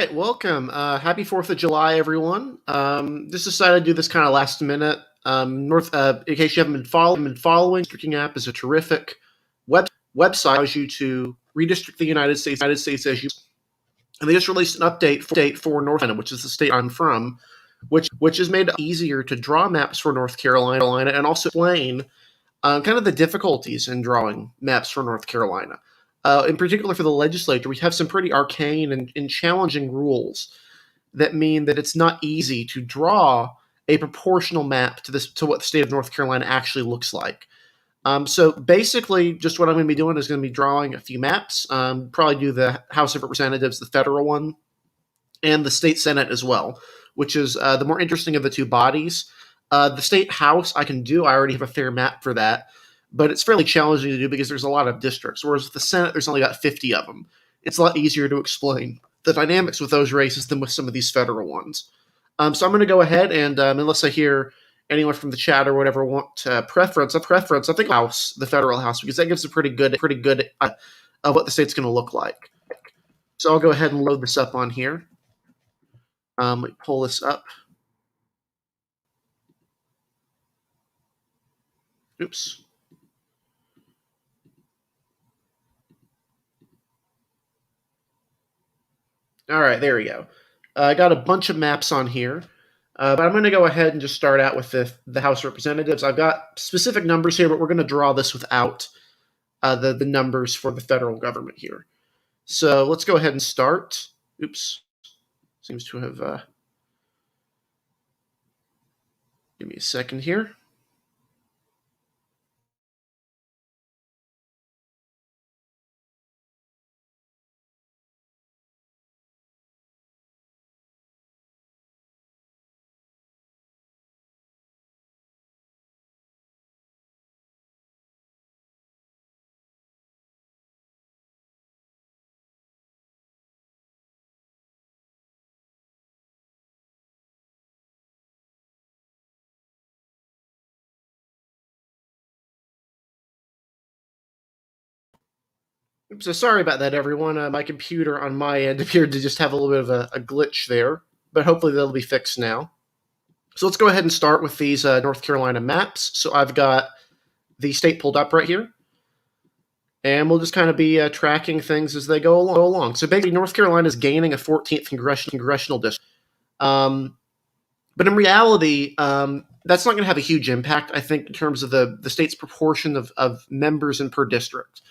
right, welcome. Happy 4th of July, everyone. Just decided to do this kind of last minute. In case you haven't been following, Redistricting app is a terrific website that allows you to redistrict the United States as you. And they just released an update for North Carolina, which is the state I'm from, which has made it easier to draw maps for North Carolina and also explain kind of the difficulties in drawing maps for North Carolina. In particular for the legislature, we have some pretty arcane and challenging rules that mean that it's not easy to draw a proportional map to what the state of North Carolina actually looks like. So basically, just what I'm going to be doing is going to be drawing a few maps, probably do the House of Representatives, the federal one, and the state Senate as well, which is the more interesting of the two bodies. The state House I can do. I already have a fair map for that, but it's fairly challenging to do because there's a lot of districts, whereas with the Senate, there's only about 50 of them. It's a lot easier to explain the dynamics with those races than with some of these federal ones. So I'm going to go ahead and, unless I hear anyone from the chat or whatever want a preference, I think House, the federal House, because that gives a pretty good of what the state's going to look like. So I'll go ahead and load this up on here. Let me pull this up. Oops. All right, there we go. I got a bunch of maps on here, but I'm going to go ahead and just start out with the House of Representatives. I've got specific numbers here, but we're going to draw this without the numbers for the federal government here. So let's go ahead and start. Oops. Seems to have... give me a second here. So sorry about that, everyone. My computer on my end appeared to just have a little bit of a glitch there, but hopefully that'll be fixed now. So let's go ahead and start with these North Carolina maps. So I've got the state pulled up right here, and we'll just kind of be tracking things as they go along. So basically, North Carolina is gaining a 14th congressional district. But in reality, that's not going to have a huge impact, I think, in terms of the state's proportion of members in per district.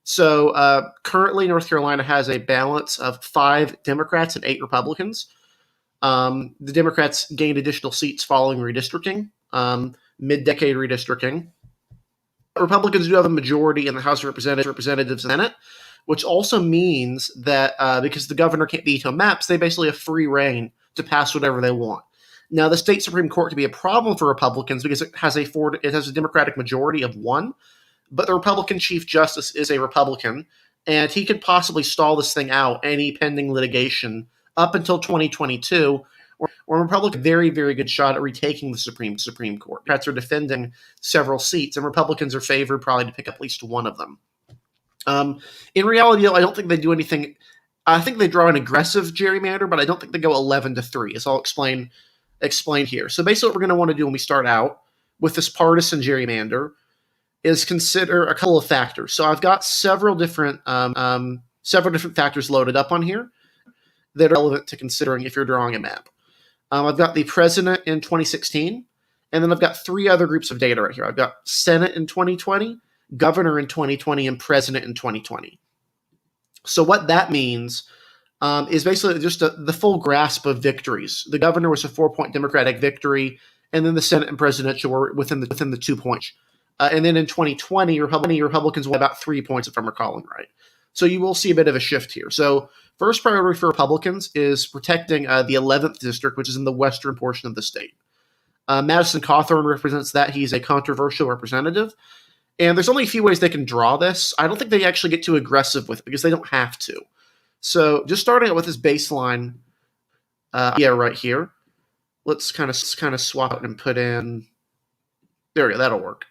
So currently, North Carolina has a balance of 5 Democrats and 8 Republicans. The Democrats gained additional seats following redistricting, mid-decade redistricting. Republicans do have a majority in the House of Representatives and Senate, which also means that because the governor can't veto maps, they basically have free reign to pass whatever they want. Now, the state Supreme Court can be a problem for Republicans because it has a Democratic majority of 1, but the Republican Chief Justice is a Republican, and he could possibly stall this thing out, any pending litigation, up until 2022, or Republicans have a very, very good shot at retaking the Supreme Court. Democrats are defending several seats, and Republicans are favored probably to pick up at least one of them. In reality, I don't think they do anything. I think they draw an aggressive gerrymander, but I don't think they go 11-3, as I'll explain here. So basically what we're going to want to do when we start out with this partisan gerrymander is consider a couple of factors. So I've got several different factors loaded up on here that are relevant to considering if you're drawing a map. I've got the president in 2016, and then I've got 3 other groups of data right here. I've got Senate in 2020, governor in 2020, and president in 2020. So what that means is basically just the full grasp of victories. The governor was a 4-point Democratic victory, and then the Senate and presidential were within the 2 points. And then in 2020, Republicans won about 3 points, if I'm recalling right. So you will see a bit of a shift here. So first priority for Republicans is protecting the 11th district, which is in the western portion of the state. Madison Cawthorn represents that. He's a controversial representative. And there's only a few ways they can draw this. I don't think they actually get too aggressive with it because they don't have to. So just starting out with this baseline right here, let's kind of swap it and put in, there we go, that'll work.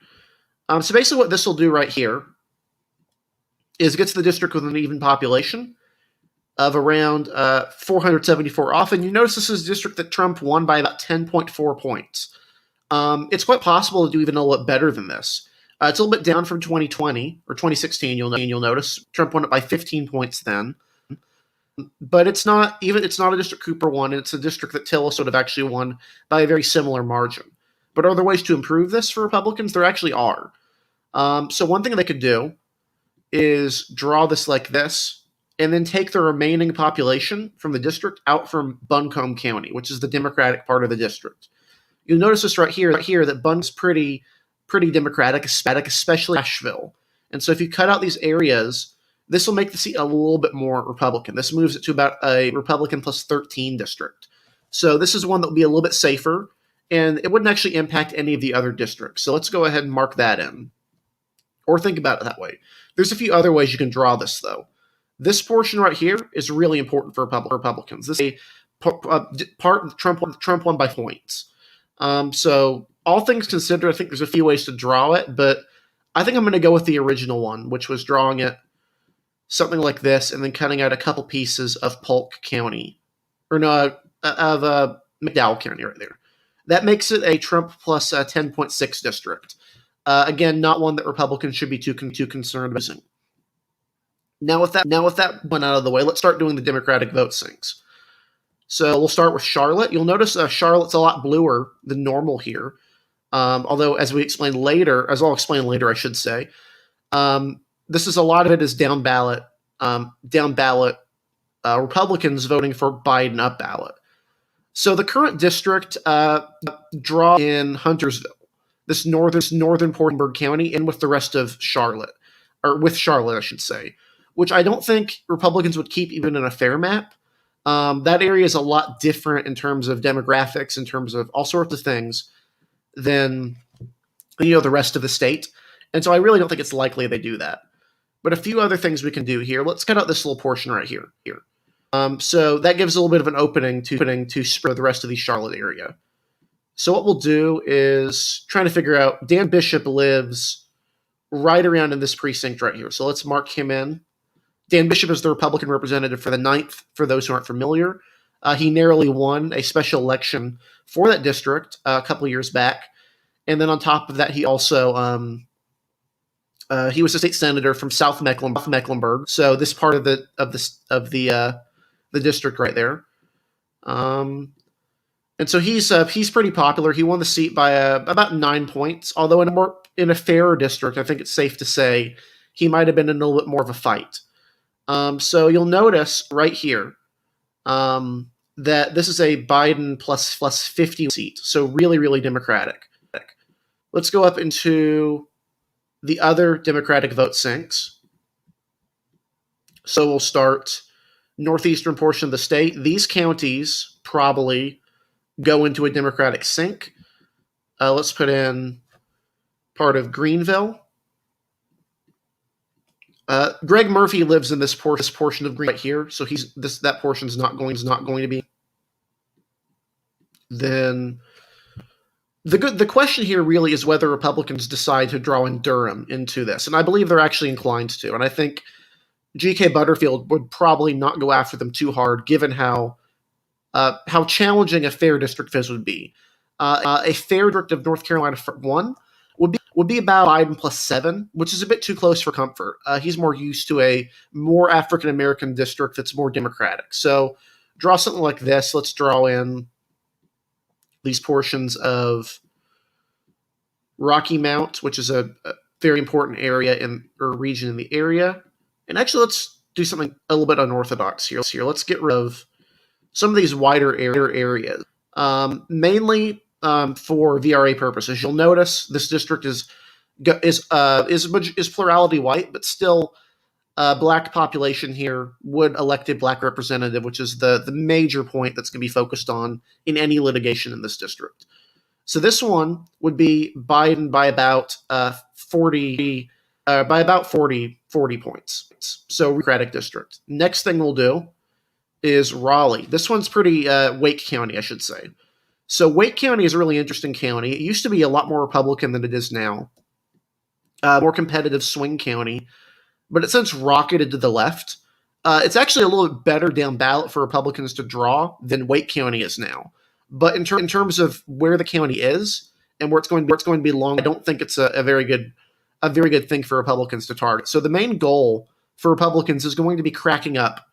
So basically what this will do right here is it gets the district with an even population, of around 474 off. And you notice this is a district that Trump won by about 10.4 points. It's quite possible to do even a little bit better than this. It's a little bit down from 2020 or 2016. You'll notice Trump won it by 15 points then. But it's not a district Cooper won, and it's a district that Tillis would have actually won by a very similar margin. But are there ways to improve this for Republicans? There actually are. So one thing they could do is draw this like this, and then take the remaining population from the district out from Buncombe County, which is the Democratic part of the district. You'll notice this right here that Bun's pretty Democratic, especially Nashville. And so if you cut out these areas, this will make the seat a little bit more Republican. This moves it to about a Republican plus 13 district. So this is one that will be a little bit safer, and it wouldn't actually impact any of the other districts. So let's go ahead and mark that in. Or think about it that way. There's a few other ways you can draw this, though. This portion right here is really important for Republicans. This is a part Trump won by points. So all things considered, I think there's a few ways to draw it, but I think I'm going to go with the original one, which was drawing it something like this, and then cutting out a couple pieces of Polk County, or no, of McDowell County right there. That makes it a Trump plus 10.6 district. Again, not one that Republicans should be too concerned about using. Now with that one out of the way, let's start doing the Democratic vote sinks. So we'll start with Charlotte. You'll notice Charlotte's a lot bluer than normal here. Although, as I'll explain later, I should say, this is a lot of it is down ballot Republicans voting for Biden up ballot. So the current district draw in Huntersville, this northern Portland County, and with the rest of Charlotte, or with Charlotte, I should say, which I don't think Republicans would keep even in a fair map. That area is a lot different in terms of demographics, in terms of all sorts of things, than the rest of the state. And so I really don't think it's likely they do that. But a few other things we can do here. Let's cut out this little portion right here. So that gives a little bit of an opening to spread the rest of the Charlotte area. So what we'll do is trying to figure out, Dan Bishop lives right around in this precinct right here. So let's mark him in. Dan Bishop is the Republican representative for the 9th, for those who aren't familiar. He narrowly won a special election for that district a couple of years back. And then on top of that, he also he was a state senator from South Mecklenburg. So this part of the district right there. And so he's pretty popular. He won the seat by about 9 points. Although in a fairer district, I think it's safe to say he might have been in a little bit more of a fight. So you'll notice right here that this is a Biden plus 50 seat. So really, really Democratic. Let's go up into the other Democratic vote sinks. So we'll start northeastern portion of the state. These counties probably go into a Democratic sink. Let's put in part of Greenville. Greg Murphy lives in this portion of Green right here, so that portion's not going to be. Then the question here really is whether Republicans decide to draw in Durham into this, and I believe they're actually inclined to. And I think G.K. Butterfield would probably not go after them too hard, given how challenging a fair district this would be. A fair district of North Carolina for one would be about Biden plus 7, which is a bit too close for comfort. He's more used to a more African-American district that's more Democratic. So draw something like this. Let's draw in these portions of Rocky Mount, which is a very important area or region in the area. And actually, let's do something a little bit unorthodox here. Let's get rid of some of these wider areas, mainly for VRA purposes. You'll notice this district is plurality white, but still black population here would elect a black representative, which is the major point that's going to be focused on in any litigation in this district. So this one would be Biden by about 40 points. So Democratic district. Next thing we'll do is Raleigh. This one's pretty Wake County, I should say. So Wake County is a really interesting county. It used to be a lot more Republican than it is now. More competitive swing county, but it's since rocketed to the left. It's actually a little bit better down ballot for Republicans to draw than Wake County is now. But in terms of where the county is and where it's going to be long, I don't think it's a very good thing for Republicans to target. So the main goal for Republicans is going to be cracking up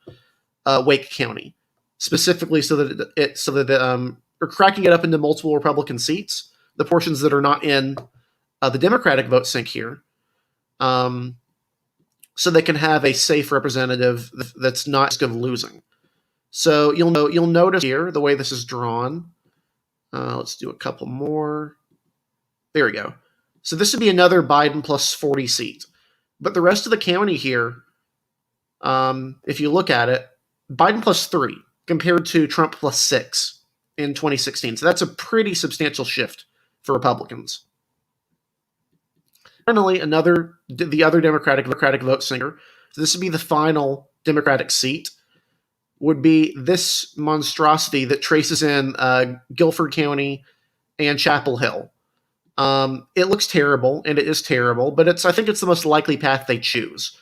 Wake County, specifically or cracking it up into multiple Republican seats, the portions that are not in the Democratic vote sink here, so they can have a safe representative that's not at risk of losing. So you'll notice here the way this is drawn. Let's do a couple more. There we go. So this would be another Biden plus 40 seat. But the rest of the county here, if you look at it, Biden plus 3 compared to Trump plus 6 in 2016. So that's a pretty substantial shift for Republicans. Finally, the other Democratic vote sinker. So this would be the final Democratic seat. Would be this monstrosity that traces in Guilford County and Chapel Hill. It looks terrible, and it is terrible, but I think it's the most likely path they choose.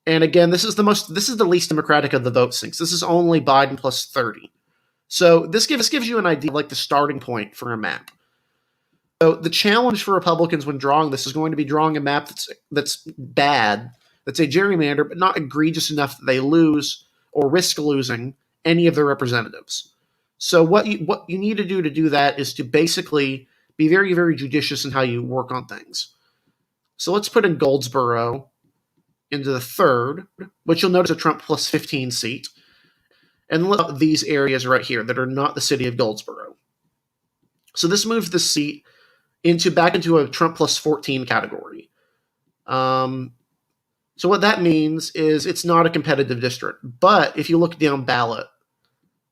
And again, this is the least Democratic of the vote sinks. This is only Biden plus 30. So this gives you an idea of like the starting point for a map. So the challenge for Republicans when drawing this is going to be drawing a map that's bad, that's a gerrymander, but not egregious enough that they lose or risk losing any of their representatives. So what you need to do that is to basically be very, very judicious in how you work on things. So let's put in Goldsboro into the 3rd, which you'll notice a Trump plus 15 seat. And look at these areas right here that are not the city of Goldsboro. So this moves the seat back into a Trump plus 14 category. So what that means is it's not a competitive district. But if you look down ballot,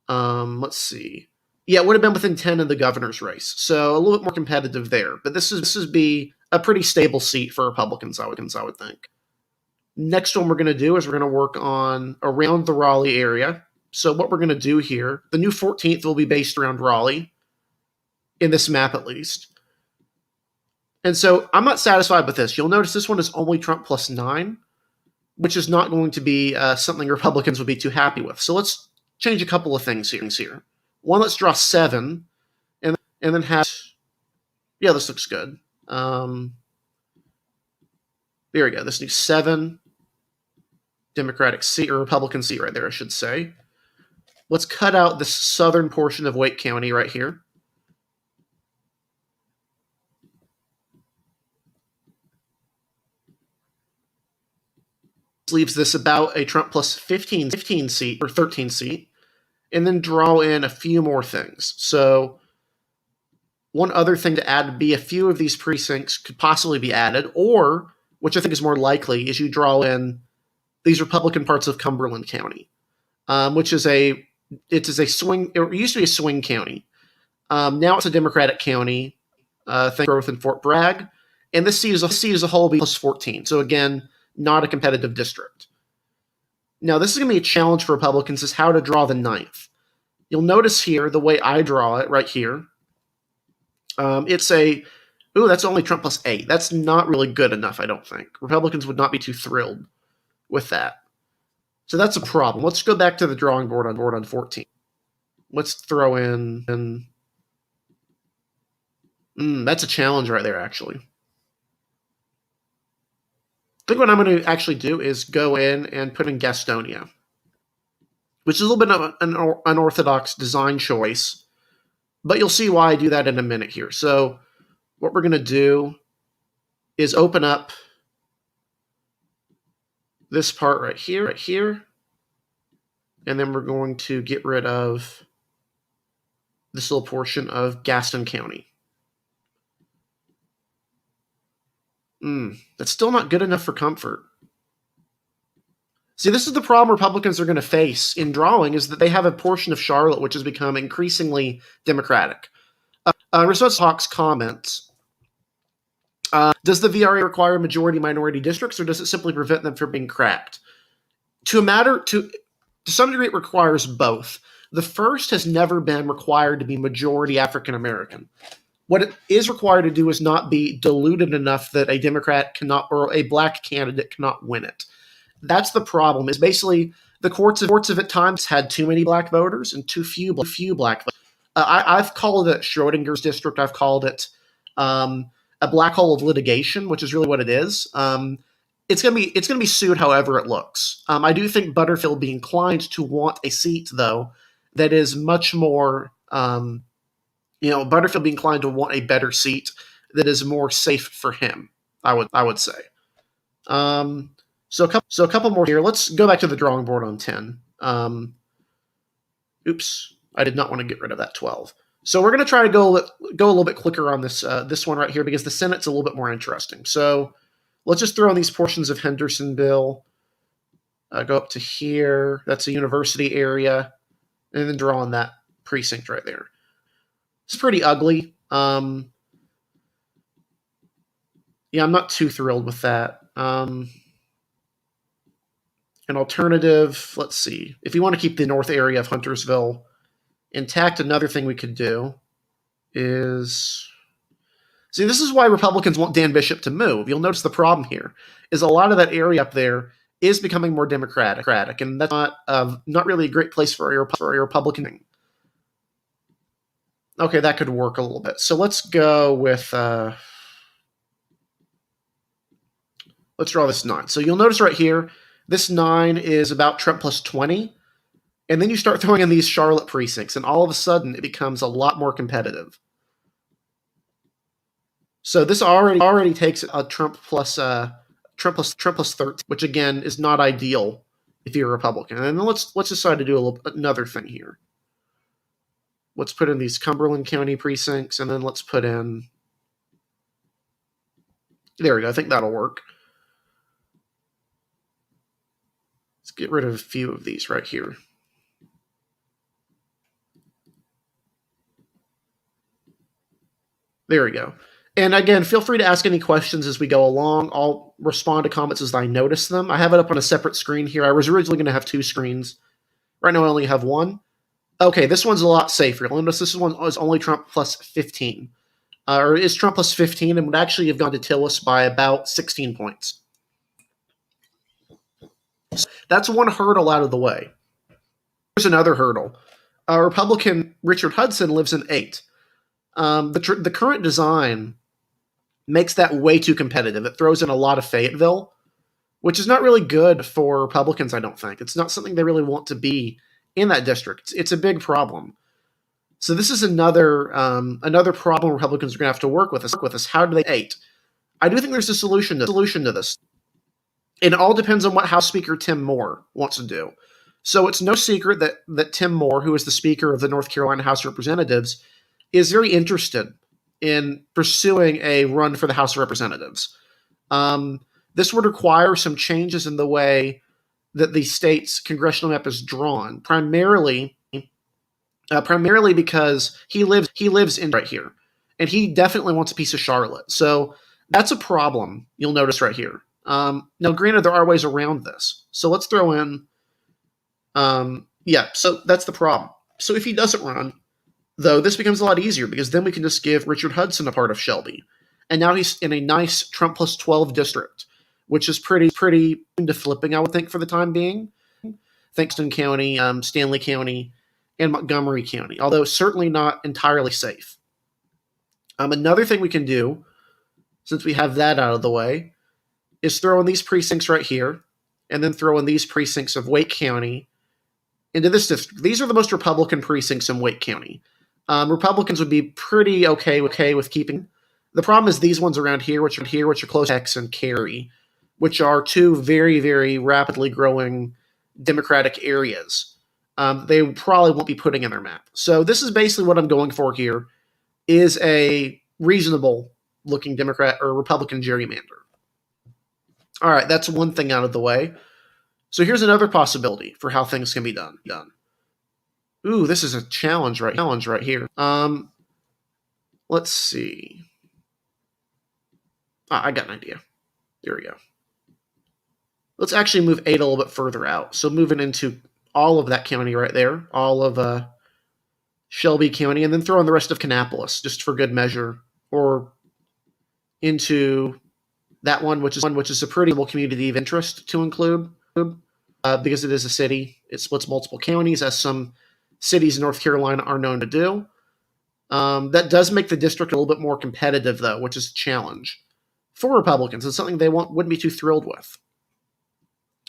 let's see. Yeah, it would have been within 10 of the governor's race. So a little bit more competitive there. But this would be a pretty stable seat for Republicans, I would think. Next one we're going to do is we're going to work on around the Raleigh area. So what we're going to do here, the new 14th will be based around Raleigh, in this map at least. And so I'm not satisfied with this. You'll notice this one is only Trump plus 9, which is not going to be something Republicans would be too happy with. So let's change a couple of things here. One, let's draw 7, and then have... Yeah, this looks good. There we go. This new 7 Democratic seat, or Republican seat right there, I should say. Let's cut out this southern portion of Wake County right here. Leaves this about a Trump plus 15 seat, or 13 seat, and then draw in a few more things. So one other thing to add would be a few of these precincts could possibly be added, or, which I think is more likely, is you draw in these Republican parts of Cumberland County, which is a swing. It used to be a swing county. Now it's a Democratic county. Thanks growth in Fort Bragg, and this seat as a whole will be plus 14. So again, not a competitive district. Now this is going to be a challenge for Republicans is how to draw the 9th. You'll notice here the way I draw it right here. That's only Trump plus 8. That's not really good enough, I don't think. Republicans would not be too thrilled with that. So that's a problem. Let's go back to the drawing board on 14. Let's throw in... that's a challenge right there, actually. I think what I'm going to actually do is go in and put in Gastonia, which is a little bit of an unorthodox design choice, but you'll see why I do that in a minute here. So what we're going to do is open up this part right here, and then we're going to get rid of this little portion of Gaston County. That's still not good enough for comfort. See, this is the problem Republicans are going to face in drawing, is that they have a portion of Charlotte which has become increasingly Democratic. In response to Hawk's comments, does the VRA require majority-minority districts, or does it simply prevent them from being cracked? To some degree, it requires both. The first has never been required to be majority African-American. What it is required to do is not be diluted enough that a Democrat cannot, or a black candidate cannot win it. That's the problem, is basically The courts have at times had too many black voters and too few black voters. I've called it Schrodinger's district. I've called it a black hole of litigation, which is really what it is. It's gonna be sued however it looks. I do think Butterfield be inclined to want a seat though that is much more. Butterfield be inclined to want a better seat that is more safe for him. I would say. So a couple more here. Let's go back to the drawing board on 10. Oops, I did not want to get rid of that 12. So we're going to try to go a little bit quicker on this one right here because the Senate's a little bit more interesting. So let's just throw in these portions of Hendersonville. Go up to here. That's a university area. And then draw on that precinct right there. It's pretty ugly. Yeah, I'm not too thrilled with that. An alternative, let's see. If you want to keep the north area of Huntersville intact, another thing we could do is... See, this is why Republicans want Dan Bishop to move. You'll notice the problem here is a lot of that area up there is becoming more Democratic, and that's not really a great place for a Republican. Okay, that could work a little bit. So let's go with... let's draw this 9. So you'll notice right here, this 9 is about Trump plus 20. And then you start throwing in these Charlotte precincts, and all of a sudden it becomes a lot more competitive. So this already takes a Trump plus 13, which again is not ideal if you're a Republican. And then let's decide to do another thing here. Let's put in these Cumberland County precincts, and then let's put in... There we go. I think that'll work. Let's get rid of a few of these right here. There we go. And again, feel free to ask any questions as we go along. I'll respond to comments as I notice them. I have it up on a separate screen here. I was originally going to have 2 screens. Right now I only have 1. Okay, this one's a lot safer. You'll notice this one is only Trump plus 15. Or is Trump plus 15 and would actually have gone to Tillis by about 16 points. That's one hurdle out of the way. Here's another hurdle. Republican Richard Hudson lives in 8. The current design makes that way too competitive. It throws in a lot of Fayetteville, which is not really good for Republicans, I don't think. It's not something they really want to be in that district. It's a big problem. So this is another problem Republicans are going to have to work with us. How do they 8? I do think there's a solution to this. And it all depends on what House Speaker Tim Moore wants to do. So it's no secret that Tim Moore, who is the Speaker of the North Carolina House of Representatives, is very interested in pursuing a run for the House of Representatives. This would require some changes in the way that the state's congressional map is drawn, primarily because he lives in right here, and he definitely wants a piece of Charlotte. So that's a problem. You'll notice right here. Now, granted, there are ways around this. So let's throw in, so that's the problem. So if he doesn't run, though, this becomes a lot easier because then we can just give Richard Hudson a part of Shelby. And now he's in a nice Trump plus 12 district, which is pretty into flipping, I would think, for the time being. Kinston County, Stanley County, and Montgomery County, although certainly not entirely safe. Another thing we can do, since we have that out of the way, is throw in these precincts right here, and then throw in these precincts of Wake County into this district. These are the most Republican precincts in Wake County. Republicans would be pretty okay with keeping. The problem is these ones around here, which are close to X and Cary, which are 2 very, very rapidly growing Democratic areas. They probably won't be putting in their map. So this is basically what I'm going for here, is a reasonable-looking Democrat or Republican gerrymander. All right, that's one thing out of the way. So here's another possibility for how things can be done. Ooh, this is a challenge right here. Let's see. I got an idea. There we go. Let's actually move 8 a little bit further out. So moving into all of that county right there, all of Shelby County, and then throw in the rest of Kannapolis, just for good measure, or into that one, which is a pretty community of interest to include. because it is a city. It splits multiple counties, as some cities in North Carolina are known to do. That does make the district a little bit more competitive, though, which is a challenge for Republicans. It's something they wouldn't be too thrilled with.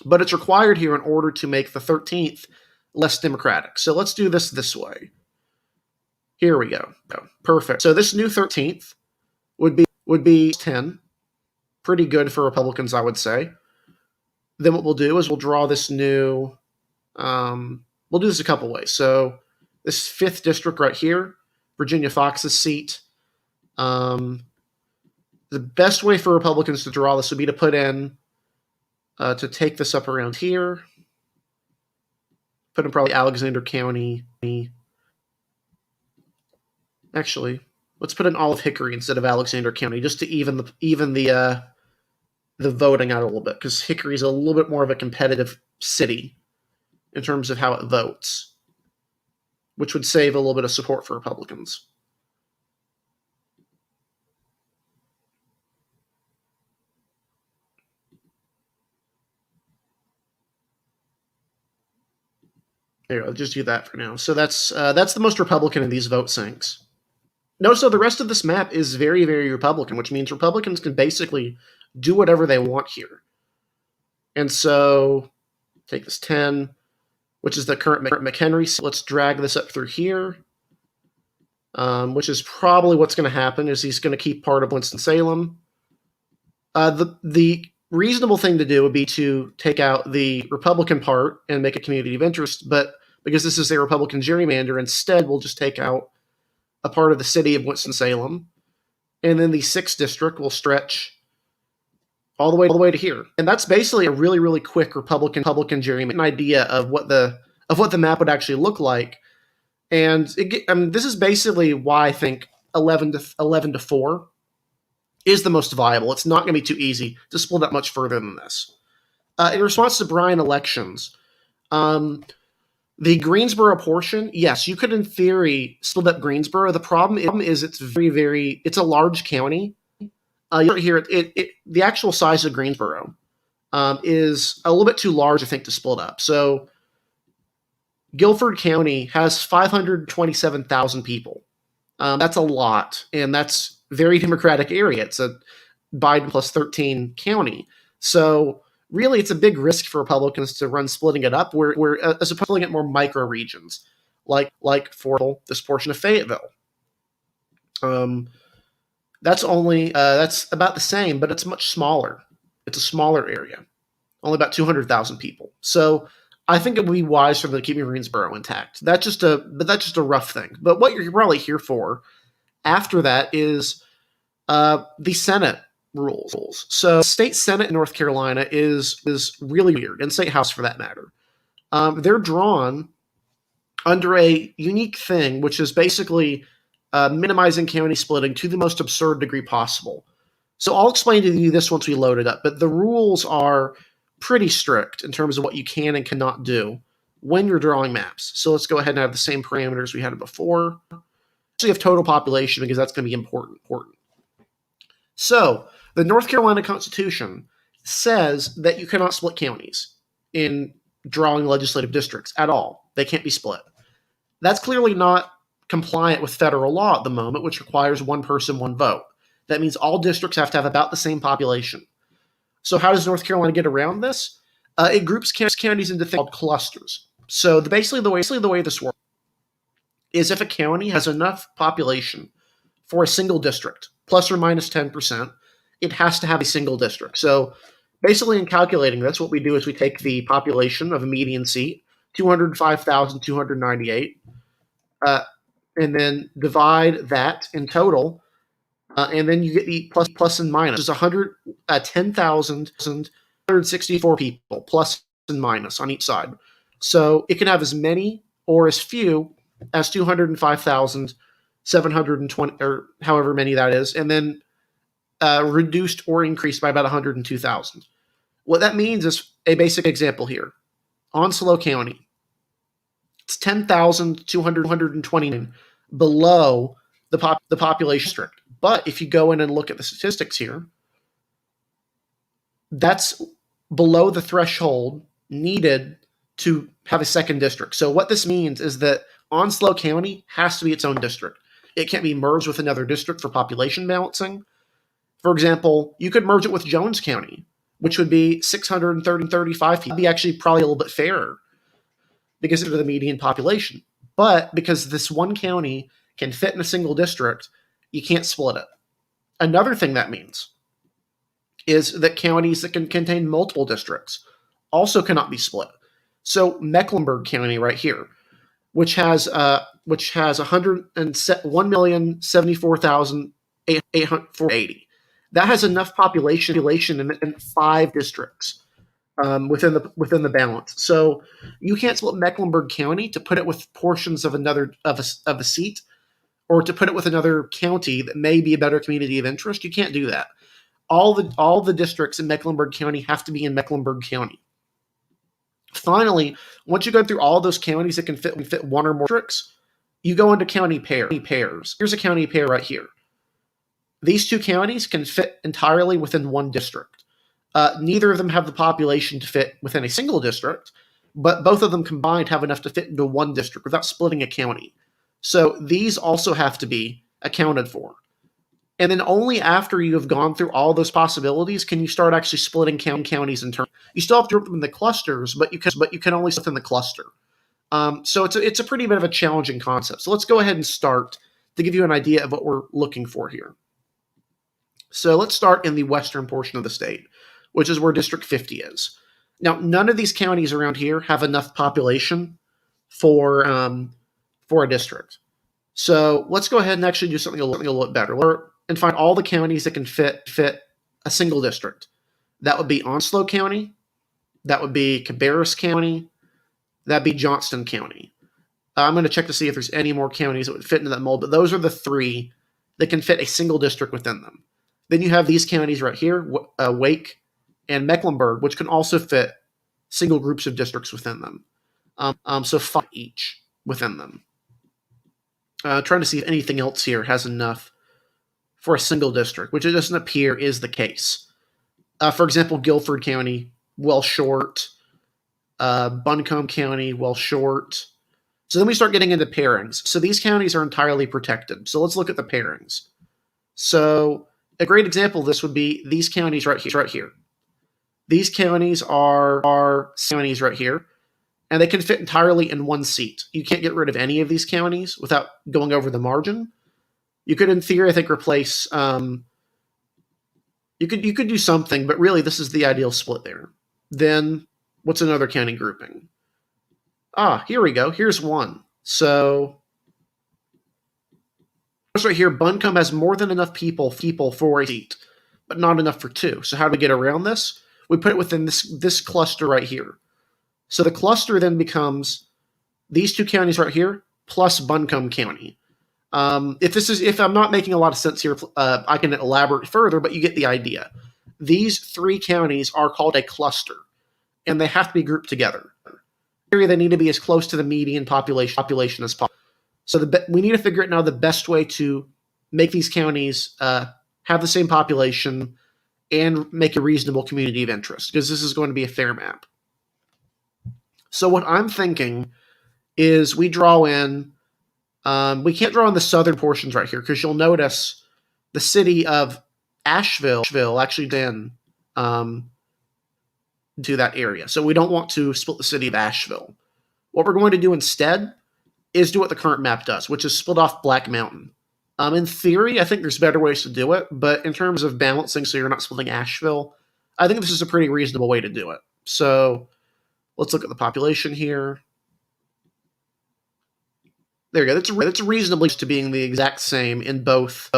But it's required here in order to make the 13th less democratic. So let's do this way. Here we go. Perfect. So this new 13th would be 10. Pretty good for Republicans, I would say. Then what we'll do is we'll draw this new, we'll do this a couple ways. So this 5th district right here, Virginia Fox's seat. The best way for Republicans to draw this would be to put in, to take this up around here, put in probably Alexander County. Actually, let's put in Olive Hickory instead of Alexander County, just to even the voting out a little bit, because Hickory is a little bit more of a competitive city in terms of how it votes, which would save a little bit of support for Republicans. There, I'll just do that for now. So that's the most Republican of these vote sinks. Notice though, the rest of this map is very, very Republican, which means Republicans can basically do whatever they want here. And so, take this 10, which is the current McHenry. So let's drag this up through here, which is probably what's going to happen, is he's going to keep part of Winston-Salem. The reasonable thing to do would be to take out the Republican part and make a community of interest, but because this is a Republican gerrymander, instead we'll just take out a part of the city of Winston-Salem, and then the 6th district will stretch all the way to here. And that's basically a really, really quick Republican gerrymander, an idea of what the map would actually look like. And this is basically why I think 11 to 4 is the most viable. It's not going to be too easy to split up much further than this. In response to Bryan elections, the Greensboro portion, yes, you could in theory split up Greensboro. The problem is it's it's a large county. Here, the actual size of Greensboro is a little bit too large, I think, to split up. So Guilford County has 527,000 people. That's a lot, and that's a very Democratic area. It's a Biden plus 13 county. So really, it's a big risk for Republicans to run splitting it up, where as opposed to splitting it more micro regions, like for this portion of Fayetteville. That's about the same, but it's much smaller. It's a smaller area, only about 200,000 people. So I think it would be wise for them to keep Greensboro intact. That's just a rough thing. But what you're probably here for after that is the Senate rules. So state Senate in North Carolina is really weird, and state House for that matter. They're drawn under a unique thing, which is basically minimizing county splitting to the most absurd degree possible. So I'll explain to you this once we load it up, but the rules are pretty strict in terms of what you can and cannot do when you're drawing maps. So let's go ahead and have the same parameters we had before. So you have total population, because that's going to be important. So the North Carolina Constitution says that you cannot split counties in drawing legislative districts at all. They can't be split. That's clearly not compliant with federal law at the moment, which requires one person, one vote. That means all districts have to have about the same population. So how does North Carolina get around this? It groups counties into things called clusters. So basically the way this works is if a county has enough population for a single district, plus or minus 10%, it has to have a single district. So basically in calculating this, what we do is we take the population of a median seat, 205,298, and then divide that in total, and then you get the plus and minus. There's 10,164 people, plus and minus on each side. So it can have as many or as few as 205,720, or however many that is, and then reduced or increased by about 102,000. What that means is a basic example here. Onslow County, it's 10,229 below the population district. But if you go in and look at the statistics here, that's below the threshold needed to have a second district. So what this means is that Onslow County has to be its own district. It can't be merged with another district for population balancing. For example, you could merge it with Jones County, which would be 635 people. That'd be actually probably a little bit fairer because of the median population. But because this one county can fit in a single district, you can't split it. Another thing that means is that counties that can contain multiple districts also cannot be split. So Mecklenburg County right here, which has 1,074,880. That has enough population in 5 districts within the balance. So you can't split Mecklenburg County to put it with portions of a seat, or to put it with another county that may be a better community of interest. You can't do that. All the districts in Mecklenburg County have to be in Mecklenburg County. Finally, once you go through all those counties that can fit one or more districts, you go into county pairs. Here's a county pair right here. These 2 counties can fit entirely within one district. Neither of them have the population to fit within a single district, but both of them combined have enough to fit into one district without splitting a county. So these also have to be accounted for. And then only after you have gone through all those possibilities can you start actually splitting counties in turn. You still have to group them in the clusters, but you can only split in the cluster. So it's a pretty bit of a challenging concept. So let's go ahead and start to give you an idea of what we're looking for here. So let's start in the western portion of the state, which is where District 50 is. Now, none of these counties around here have enough population for a district. So let's go ahead and actually do something a little bit better and find all the counties that can fit a single district. That would be Onslow County. That would be Cabarrus County. That'd be Johnston County. I'm going to check to see if there's any more counties that would fit into that mold, but those are the 3 that can fit a single district within them. Then you have these counties right here, Wake and Mecklenburg, which can also fit single groups of districts within them. So 5 each within them. Trying to see if anything else here has enough for a single district, which it doesn't appear is the case. For example, Guilford County, well short. Buncombe County, well short. So then we start getting into pairings. So these counties are entirely protected. So let's look at the pairings. So a great example of this would be these counties right here. These counties are counties right here, and they can fit entirely in one seat. You can't get rid of any of these counties without going over the margin. You could, in theory, I think, replace. You could do something, but really, this is the ideal split there. Then, what's another county grouping? Here we go. Here's one. So, right here, Buncombe has more than enough people for a seat, but not enough for 2. So, how do we get around this? We put it within this cluster right here. So the cluster then becomes these 2 counties right here plus Buncombe County. If I'm not making a lot of sense here, I can elaborate further, but you get the idea. These 3 counties are called a cluster, and they have to be grouped together. They need to be as close to the median population as possible. So we need to figure out now the best way to make these counties have the same population and make a reasonable community of interest, because this is going to be a fair map. So what I'm thinking is we draw in, we can't draw in the southern portions right here, because you'll notice the city of Asheville actually then to that area. So we don't want to split the city of Asheville. What we're going to do instead is do what the current map does, which is split off Black Mountain. In theory, I think there's better ways to do it, but in terms of balancing so you're not splitting Asheville, I think this is a pretty reasonable way to do it. So let's look at the population here. There you go. That's reasonably close to being the exact same in both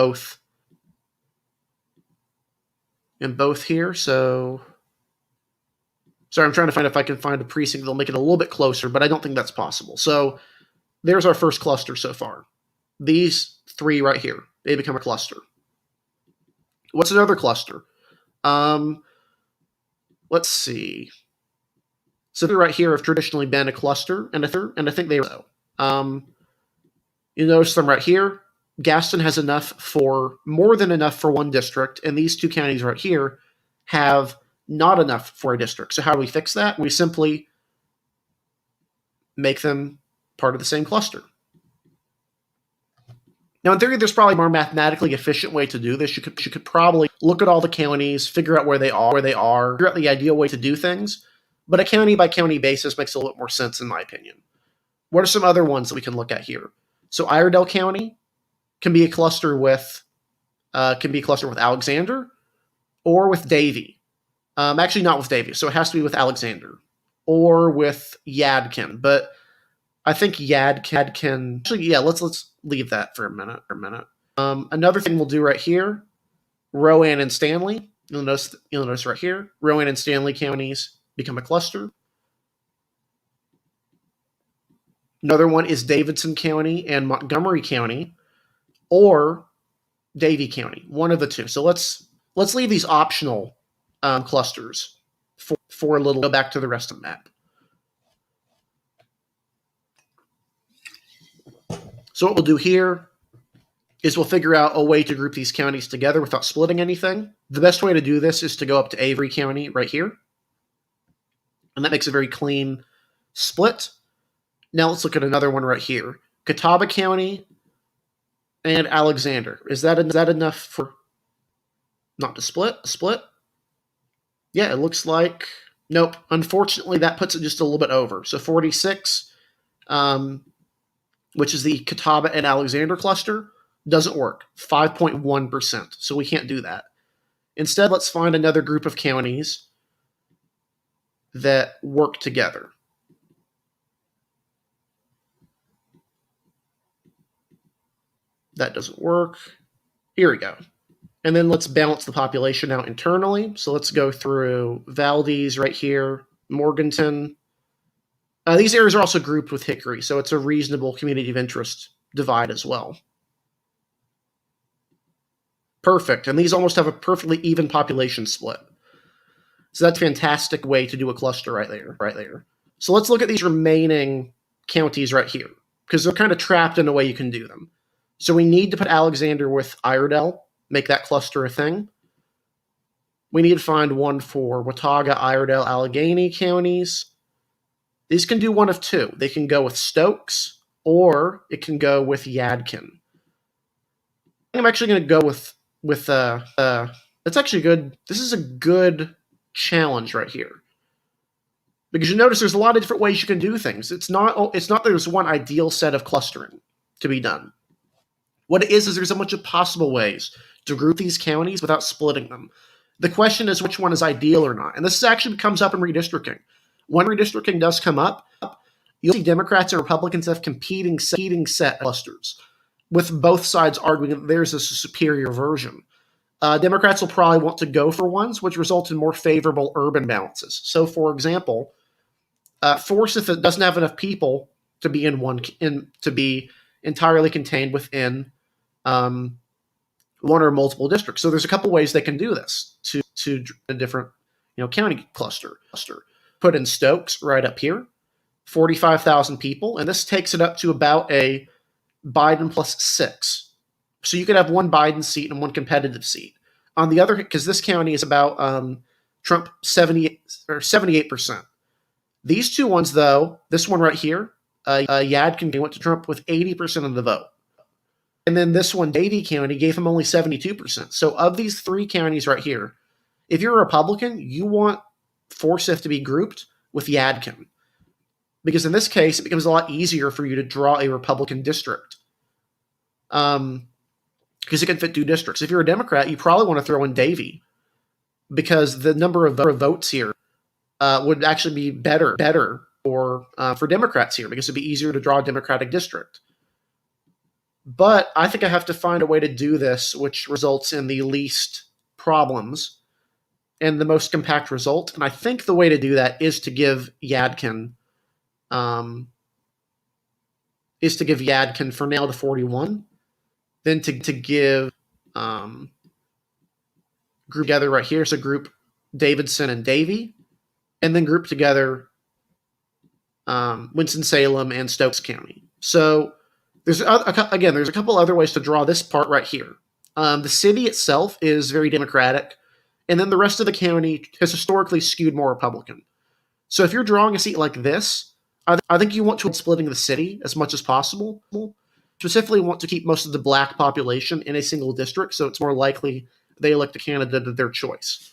here. So, sorry, I'm trying to find if I can find a precinct that'll make it a little bit closer, but I don't think that's possible. So there's our first cluster so far. These 3 right here, they become a cluster. What's another cluster? Let's see. So right here have traditionally been a cluster, and I think they are so. You notice them right here. Gaston has more than enough for one district, and these 2 counties right here have not enough for a district. So how do we fix that? We simply make them part of the same cluster. Now, in theory, there's probably a more mathematically efficient way to do this. You could probably look at all the counties, figure out where they are, figure out the ideal way to do things. But a county-by-county basis makes a little bit more sense, in my opinion. What are some other ones that we can look at here? So Iredell County can be a cluster with Alexander or with Davie. Actually, not with Davie, so it has to be with Alexander or with Yadkin. But I think Yadkin. Actually, yeah, let's leave that for a minute. Another thing we'll do right here, Rowan and Stanley. You'll notice right here, Rowan and Stanley counties become a cluster. Another one is Davidson County and Montgomery County, or Davie County, one of the two. So let's leave these optional clusters for a little. Go back to the rest of the map. So what we'll do here is we'll figure out a way to group these counties together without splitting anything. The best way to do this is to go up to Avery County right here. And that makes a very clean split. Now let's look at another one right here. Catawba County and Alexander. Is that enough for not to split? Yeah, it looks like, nope. Unfortunately, that puts it just a little bit over. So 46, which is the Catawba and Alexander cluster, doesn't work. 5.1%. So we can't do that. Instead, let's find another group of counties that work together. That doesn't work. Here we go. And then let's balance the population out internally. So let's go through Valdez right here, Morganton. These areas are also grouped with Hickory, so it's a reasonable community of interest divide as well. Perfect. And these almost have a perfectly even population split. So that's a fantastic way to do a cluster right there. So let's look at these remaining counties right here, because they're kind of trapped in a way you can do them. So we need to put Alexander with Iredell, make that cluster a thing. We need to find one for Watauga, Iredell, Allegheny counties. These can do one of two. They can go with Stokes, or it can go with Yadkin. I'm actually going to go with that's actually good. This is a good challenge right here, because you notice there's a lot of different ways you can do things. It's not there's one ideal set of clustering to be done. What it is there's a bunch of possible ways to group these counties without splitting them. The question is which one is ideal or not. And this actually comes up in redistricting. When redistricting does come up, you'll see Democrats and Republicans have competing set clusters, with both sides arguing that theirs is a superior version. Democrats will probably want to go for ones which result in more favorable urban balances. So, for example, Forsyth doesn't have enough people to be to be entirely contained within one or multiple districts. So there's a couple ways they can do this to a different county cluster. Put in Stokes right up here, 45,000 people, and this takes it up to about a Biden plus 6. So you could have one Biden seat and one competitive seat. On the other, because this county is about Trump 78%. These two ones, though, this one right here, Yadkin went to Trump with 80% of the vote. And then this one, Davie County, gave him only 72%. So of these three counties right here, if you're a Republican, you want Forsyth to be grouped with Yadkin. Because in this case, it becomes a lot easier for you to draw a Republican district. Because it can fit 2 districts. If you're a Democrat, you probably want to throw in Davie, because the number of votes here would actually be better for Democrats here, because it'd be easier to draw a Democratic district. But I think I have to find a way to do this which results in the least problems and the most compact result. And I think the way to do that is to give Yadkin for now to 41, then to give group together right here. So group Davidson and Davie, and then group together Winston-Salem and Stokes County. So there's a couple other ways to draw this part right here. The city itself is very Democratic. and then the rest of the county has historically skewed more Republican. So if you're drawing a seat like this, I think you want to avoid splitting the city as much as possible. Specifically, want to keep most of the black population in a single district, so it's more likely they elect a candidate of their choice.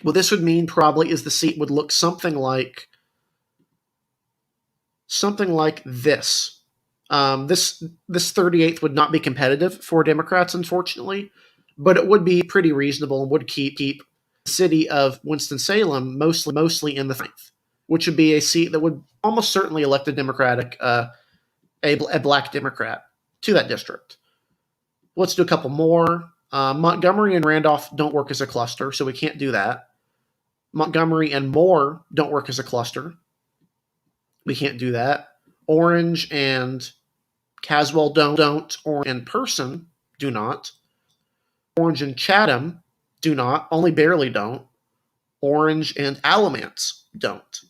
What this would mean probably is the seat would look something like this. This 38th would not be competitive for Democrats, unfortunately, but it would be pretty reasonable and would keep the city of Winston-Salem mostly in the 9th, which would be a seat that would almost certainly elect a Democratic, a black Democrat to that district. Let's do a couple more. Montgomery and Randolph don't work as a cluster, so we can't do that. Montgomery and Moore don't work as a cluster. We can't do that. Orange and Caswell don't. Orange and Person do not. Orange and Chatham do not. Only barely don't. Orange and Alamance don't.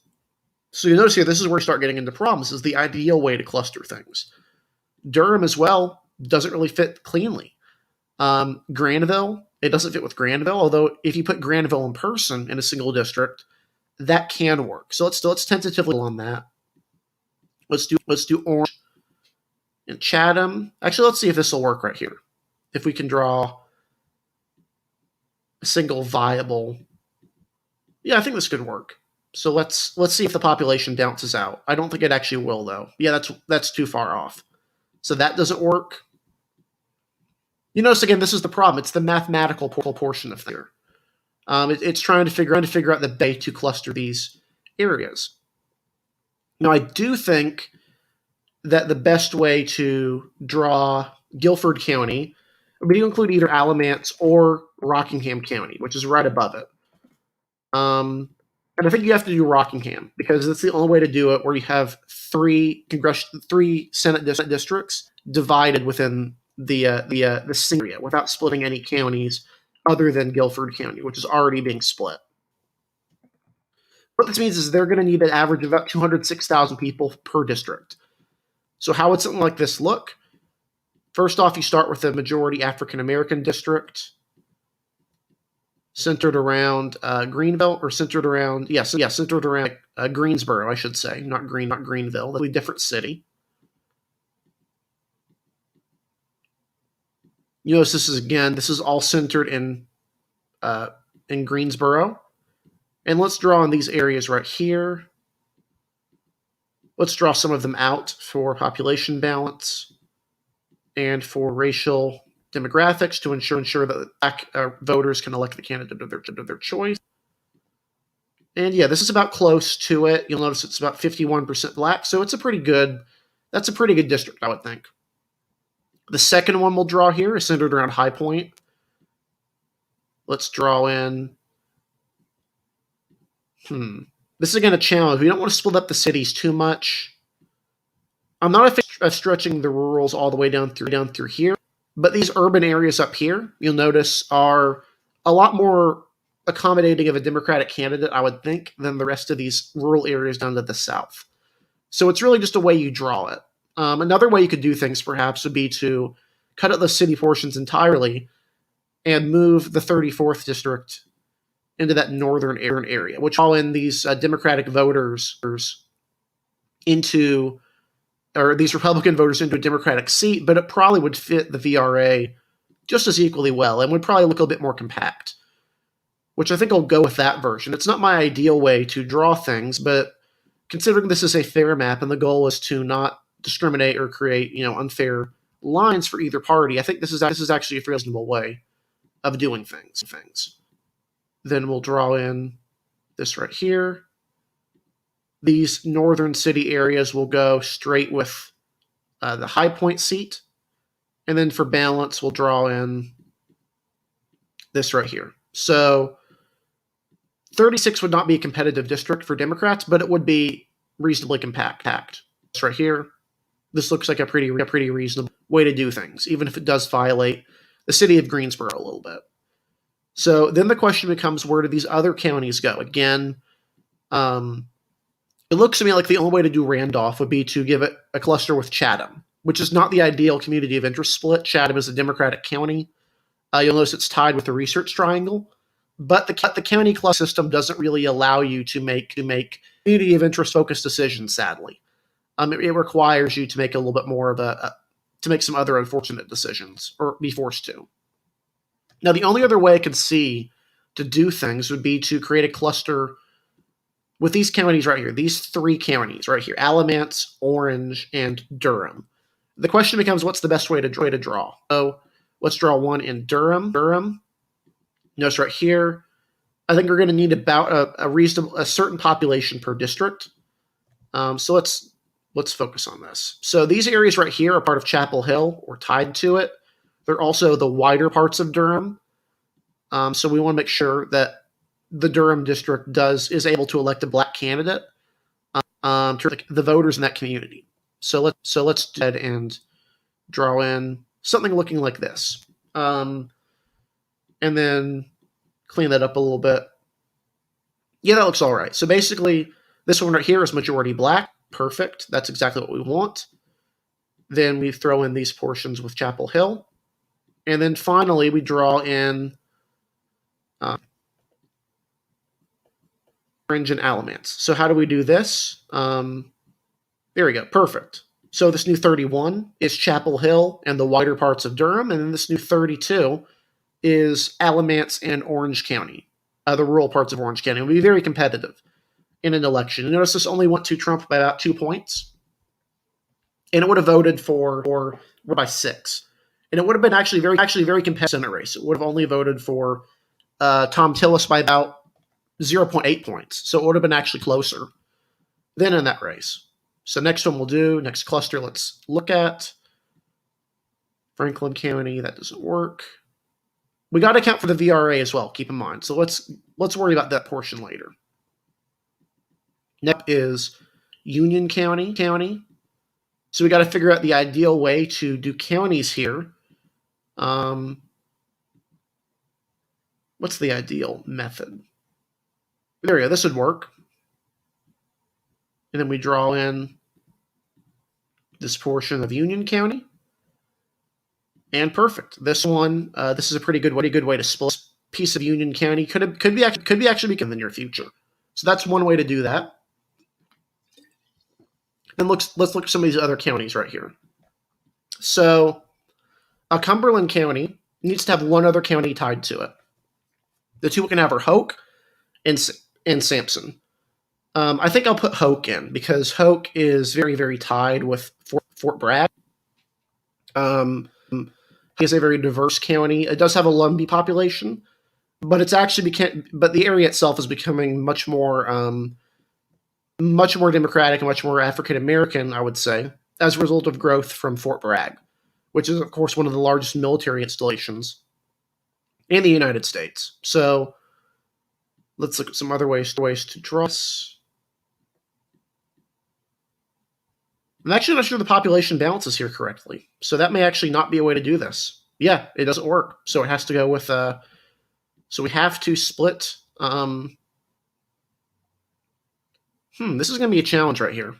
So you notice here, this is where we start getting into problems. This is the ideal way to cluster things. Durham as well doesn't really fit cleanly. Granville, it doesn't fit with Granville, although if you put Granville and Person in a single district, that can work. So let's tentatively on that. Let's do Orange and Chatham. Actually, let's see if this will work right here. If we can draw a single viable. Yeah, I think this could work. So let's see if the population bounces out. I don't think it actually will, though. Yeah, that's too far off. So that doesn't work. You notice again, this is the problem. It's the mathematical portion of here. It's trying to figure out the way to cluster these areas. Now, I do think that the best way to draw Guilford County would be to include either Alamance or Rockingham County, which is right above it. And I think you have to do Rockingham because it's the only way to do it where you have three Senate districts divided within the same area without splitting any counties other than Guilford County, which is already being split. What this means is they're going to need an average of about 206,000 people per district. So how would something like this look? First off, you start with a majority African-American district centered around Greenville, or centered around Greensboro, I should say, not Greenville. That'll be a different city. You notice this is all centered in Greensboro. And let's draw in these areas right here. Let's draw some of them out for population balance and for racial demographics to ensure that black voters can elect the candidate of their choice. And yeah, this is about close to it. You'll notice it's about 51% black, so that's a pretty good district, I would think. The second one we'll draw here is centered around High Point. Let's draw in. This is again a challenge. We don't want to split up the cities too much. I'm not a fan of stretching the rurals all the way down through here, but these urban areas up here, you'll notice, are a lot more accommodating of a Democratic candidate, I would think, than the rest of these rural areas down to the south. So it's really just a way you draw it. Another way you could do things, perhaps, would be to cut out the city portions entirely and move the 34th district into that northern area, which all in these Democratic voters into, or these Republican voters into a Democratic seat, but it probably would fit the VRA just as equally well and would probably look a little bit more compact, which I think I'll go with that version. It's not my ideal way to draw things, but considering this is a fair map and the goal is to not discriminate or create, unfair lines for either party, I think this is actually a reasonable way of doing things. Then we'll draw in this right here. These northern city areas will go straight with the High Point seat. And then for balance, we'll draw in this right here. So 36 would not be a competitive district for Democrats, but it would be reasonably compact. This right here. This looks like a pretty reasonable way to do things, even if it does violate the city of Greensboro a little bit. So then the question becomes, where do these other counties go? Again, it looks to me like the only way to do Randolph would be to give it a cluster with Chatham, which is not the ideal community of interest split. Chatham is a Democratic county. You'll notice it's tied with the Research Triangle. But the county cluster system doesn't really allow you to make community of interest focused decisions, sadly. It requires you to make a little bit more of to make some other unfortunate decisions, or be forced to. Now, the only other way I could see to do things would be to create a cluster with these counties right here, these 3 counties right here, Alamance, Orange, and Durham. The question becomes, what's the best way to draw? So let's draw one in Durham. Notice right here, I think we're going to need about a certain population per district. So let's focus on this. So these areas right here are part of Chapel Hill, or tied to it. They're also the wider parts of Durham. So we want to make sure that the Durham district is able to elect a black candidate to the voters in that community. So let's go ahead and draw in something looking like this, and then clean that up a little bit. Yeah, that looks all right. So basically, this one right here is majority black. Perfect. That's exactly what we want. Then we throw in these portions with Chapel Hill, and then finally we draw in Orange and Alamance. So how do we do this? There we go. Perfect. So this new 31 is Chapel Hill and the wider parts of Durham, and then this new 32 is Alamance and Orange County, the rural parts of Orange County. It will be very competitive in an election. And notice this only went to Trump by about 2 points, and it would have voted for by 6, and it would have been actually very competitive in a race. It would have only voted for Tom Tillis by about 0.8 points, so it would have been actually closer than in that race. So next cluster, let's look at Franklin County. That doesn't work. We got to account for the VRA as well, keep in mind. So let's worry about that portion later. Next is Union County. So we got to figure out the ideal way to do counties here. What's the ideal method? There we go. This would work. And then we draw in this portion of Union County. And perfect. This one, this is a pretty good way to split this piece of Union County. Could be actually in the near future. So that's one way to do that. And let's look at some of these other counties right here. So Cumberland County needs to have one other county tied to it. The two we can have are Hoke and Sampson. I think I'll put Hoke in because Hoke is very, very tied with Fort Bragg. He is a very diverse county. It does have a Lumbee population, but but the area itself is becoming much more democratic and much more African American, I would say, as a result of growth from Fort Bragg, which is of course one of the largest military installations in the United States. So let's look at some other ways to draw this. I'm actually not sure the population balances here correctly, so that may actually not be a way to do this. Yeah, it doesn't work, so it has to go with. So we have to split. This is going to be a challenge right here.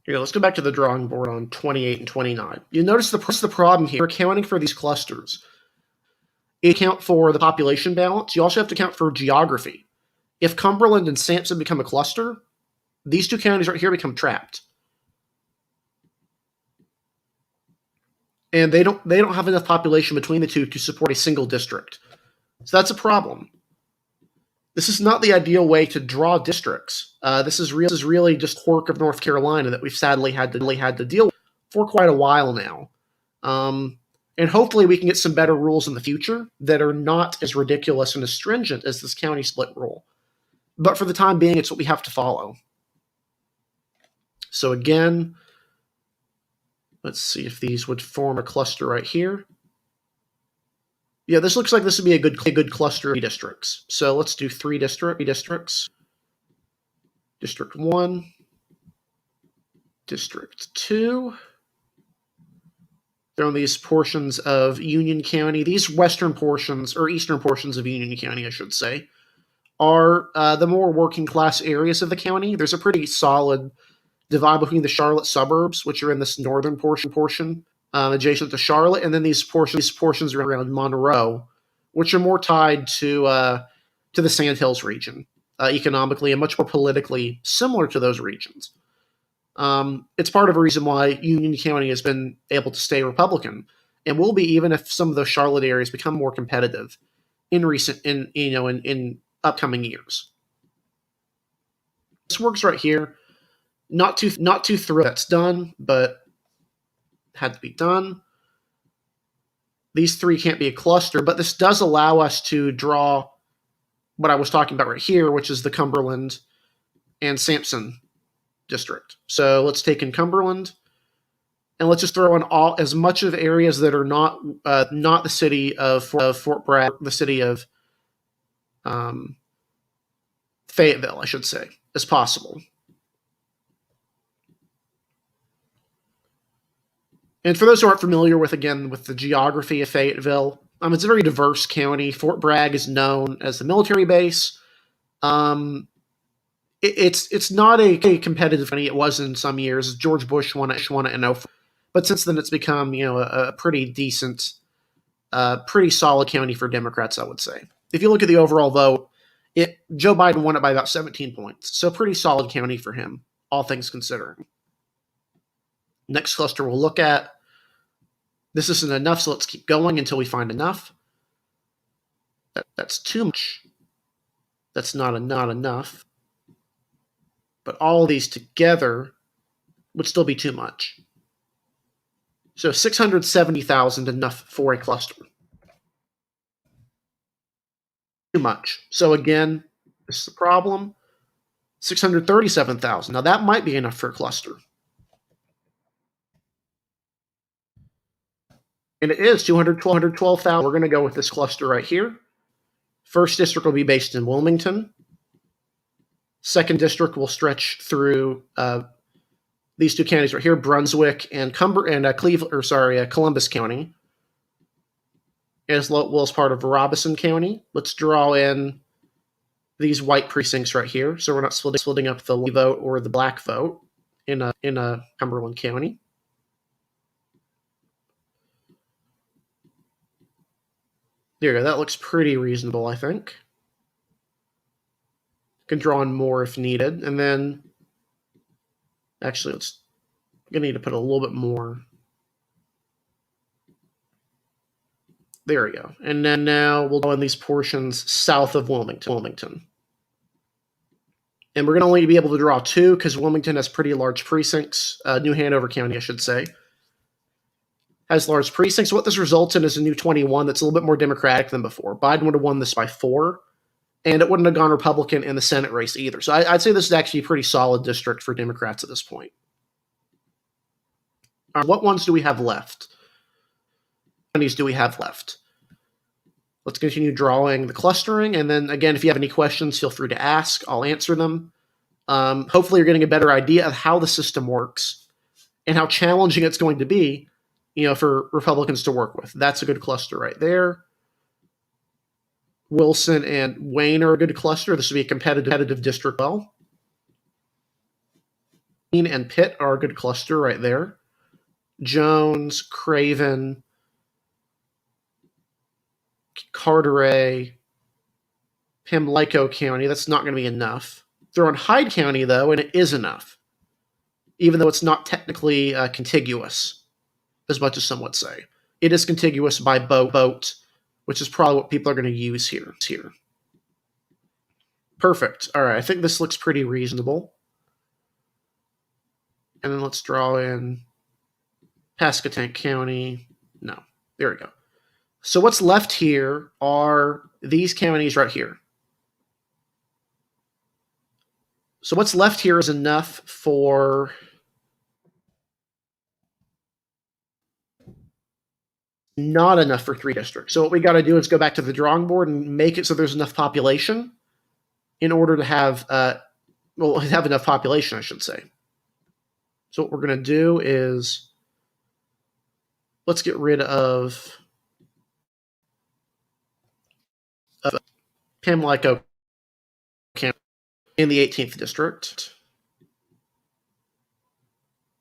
Here, let's go back to the drawing board on 28 and 29. You notice the problem here. We're accounting for these clusters. You account for the population balance. You also have to account for geography. If Cumberland and Sampson become a cluster, these two counties right here become trapped. And they don't have enough population between the two to support a single district. So that's a problem. This is not the ideal way to draw districts. This is really just quirk of North Carolina that we've sadly had to deal with for quite a while now. And hopefully we can get some better rules in the future that are not as ridiculous and as stringent as this county split rule. But for the time being, it's what we have to follow. So again, let's see if these would form a cluster right here. Yeah, this looks like this would be a good cluster of districts. So let's do 3 districts. District 1, District 2. They're on these portions of Union County. These western portions, or eastern portions of Union County, I should say, are the more working class areas of the county. There's a pretty solid divide between the Charlotte suburbs, which are in this northern portion adjacent to Charlotte, and then these portions around Monroe, which are more tied to the Sandhills region economically and much more politically similar to those regions. It's part of a reason why Union County has been able to stay Republican, and will be even if some of those Charlotte areas become more competitive in upcoming years. This works right here. Not too thrilled that's done, but had to be done. These three can't be a cluster, but this does allow us to draw what I was talking about right here, which is the Cumberland and Sampson district. So let's take in Cumberland, and let's just throw in all as much of areas that are not the city of Fort Bragg, the city of Fayetteville, I should say, as possible. And for those who aren't familiar with the geography of Fayetteville, it's a very diverse county. Fort Bragg is known as the military base. It's not a competitive county. It was in some years. George Bush won it in 2004. But since then, it's become a pretty decent, pretty solid county for Democrats, I would say. If you look at the overall vote, Joe Biden won it by about 17 points. So pretty solid county for him, all things considering. Next cluster we'll look at. This isn't enough, so let's keep going until we find enough. That's too much. That's not enough. But all these together would still be too much. So 670,000 enough for a cluster. Too much. So again, this is the problem. 637,000. Now that might be enough for a cluster. And it is 212,000. We're going to go with this cluster right here. First district will be based in Wilmington. Second district will stretch through these two counties right here, Brunswick and Columbus County, as well as part of Robeson County. Let's draw in these white precincts right here, so we're not splitting up the vote or the black vote in Cumberland County. There you go. That looks pretty reasonable, I think. Can draw in more if needed. And then, actually, I'm going to need to put a little bit more. There we go. And then now we'll go in these portions south of Wilmington. And we're going to only be able to draw two because Wilmington has pretty large precincts. New Hanover County, I should say, has large precincts. What this results in is a new 21 that's a little bit more Democratic than before. Biden would have won this by 4, and it wouldn't have gone Republican in the Senate race either. So I'd say this is actually a pretty solid district for Democrats at this point. What ones do we have left? How many do we have left? Let's continue drawing the clustering, and then again, if you have any questions, feel free to ask. I'll answer them. Hopefully you're getting a better idea of how the system works and how challenging it's going to be, for Republicans to work with. That's a good cluster right there. Wilson and Wayne are a good cluster. This would be a competitive district well. Keene and Pitt are a good cluster right there. Jones, Craven, Carteret, Pimlico County. That's not going to be enough. Throw in Hyde County, though, and it is enough, even though it's not technically contiguous, as much as some would say. It is contiguous by boat, which is probably what people are going to use here. Perfect. All right, I think this looks pretty reasonable. And then let's draw in Pasquotank County. No, there we go. So what's left here are these counties right here. So what's left here is enough for not enough for 3 districts. So what we got to do is go back to the drawing board and make it so there's enough population in order to have enough population, I should say. So what we're going to do is let's get rid of Pimlico County in the 18th district.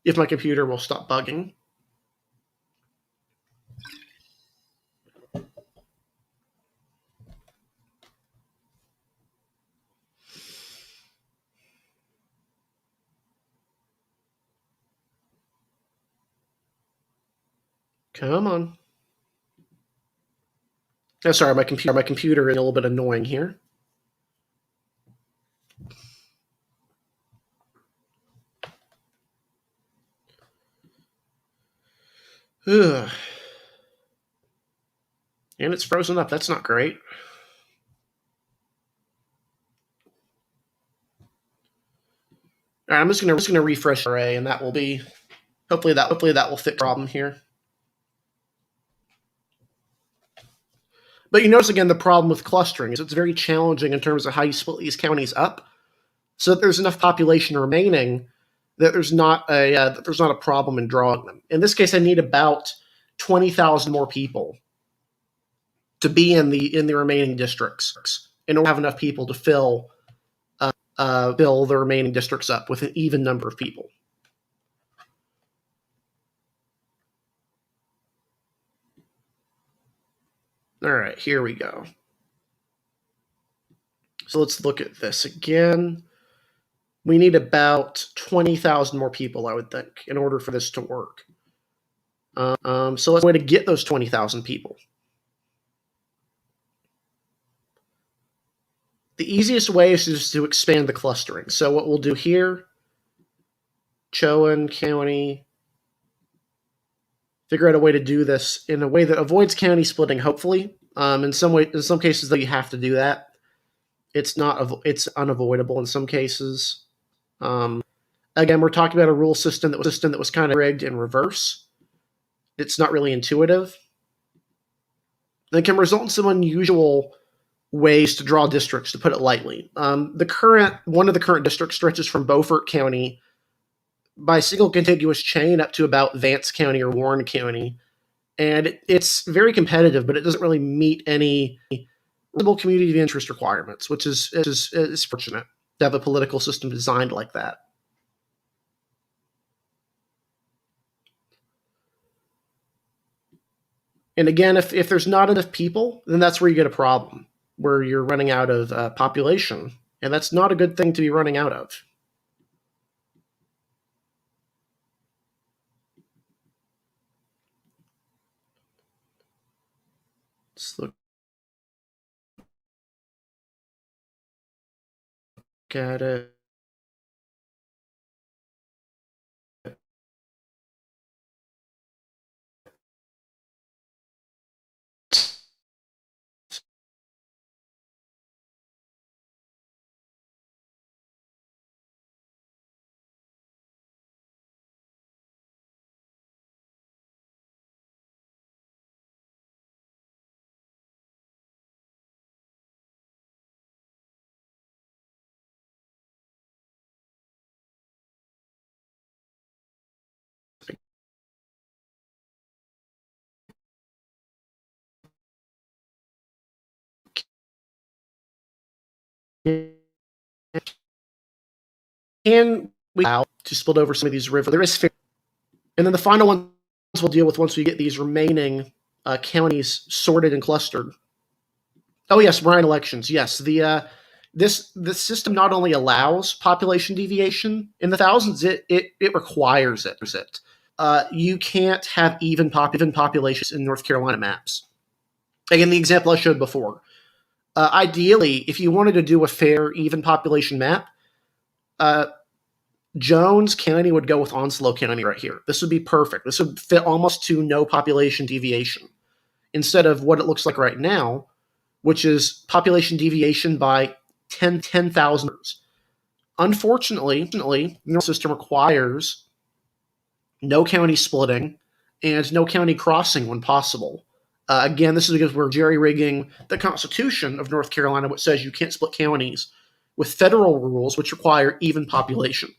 If my computer will stop bugging. Come on. Oh, sorry, my computer is a little bit annoying here. Ugh. And it's frozen up. That's not great. All right, I'm just gonna refresh array, and that will be hopefully that will fix the problem here. But you notice again the problem with clustering is it's very challenging in terms of how you split these counties up, so that there's enough population remaining that there's not a problem in drawing them. In this case, I need about 20,000 more people to be in the remaining districts in order to have enough people to fill the remaining districts up with an even number of people. All right, here we go. So let's look at this again. We need about 20,000 more people, I would think, in order for this to work. So let's way to get those 20,000 people. The easiest way is just to expand the clustering. So what we'll do here, Chowan County, figure out a way to do this in a way that avoids county splitting, hopefully. In some cases, though, you have to do that. It's unavoidable in some cases. Again, we're talking about a rule system that was kind of rigged in reverse. It's not really intuitive. It can result in some unusual ways to draw districts, to put it lightly. One of the current districts stretches from Beaufort County by a single contiguous chain up to about Vance County or Warren County. And it's very competitive, but it doesn't really meet any reasonable community of interest requirements, which is fortunate to have a political system designed like that. And again, if there's not enough people, then that's where you get a problem, where you're running out of population. And that's not a good thing to be running out of. Let's look at it. And we allow to split over some of these rivers. There is fair. And then the final ones we'll deal with once we get these remaining counties sorted and clustered. Oh yes, brine elections. Yes, the system not only allows population deviation in the thousands, it requires it. You can't have even populations in North Carolina maps. Again, the example I showed before. Ideally, if you wanted to do a fair, even population map, Jones County would go with Onslow County right here. This would be perfect. This would fit almost to no population deviation, instead of what it looks like right now, which is population deviation by 10,000. Unfortunately, the system requires no county splitting and no county crossing when possible. Again, this is because we're jerry-rigging the Constitution of North Carolina, which says you can't split counties, with federal rules which require even population.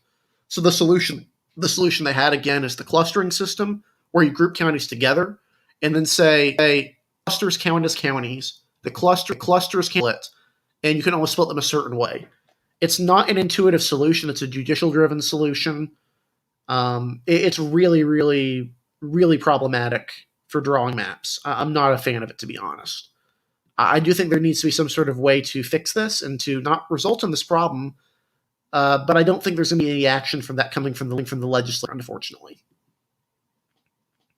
So the solution they had, again, is the clustering system, where you group counties together and then say, hey, clusters count as counties. The clusters can split, and you can only split them a certain way. It's not an intuitive solution. It's a judicial-driven solution. It's really, really, really problematic for drawing maps. I'm not a fan of it, to be honest. I do think there needs to be some sort of way to fix this and to not result in this problem, but I don't think there's going to be any action from that coming from the legislature, unfortunately.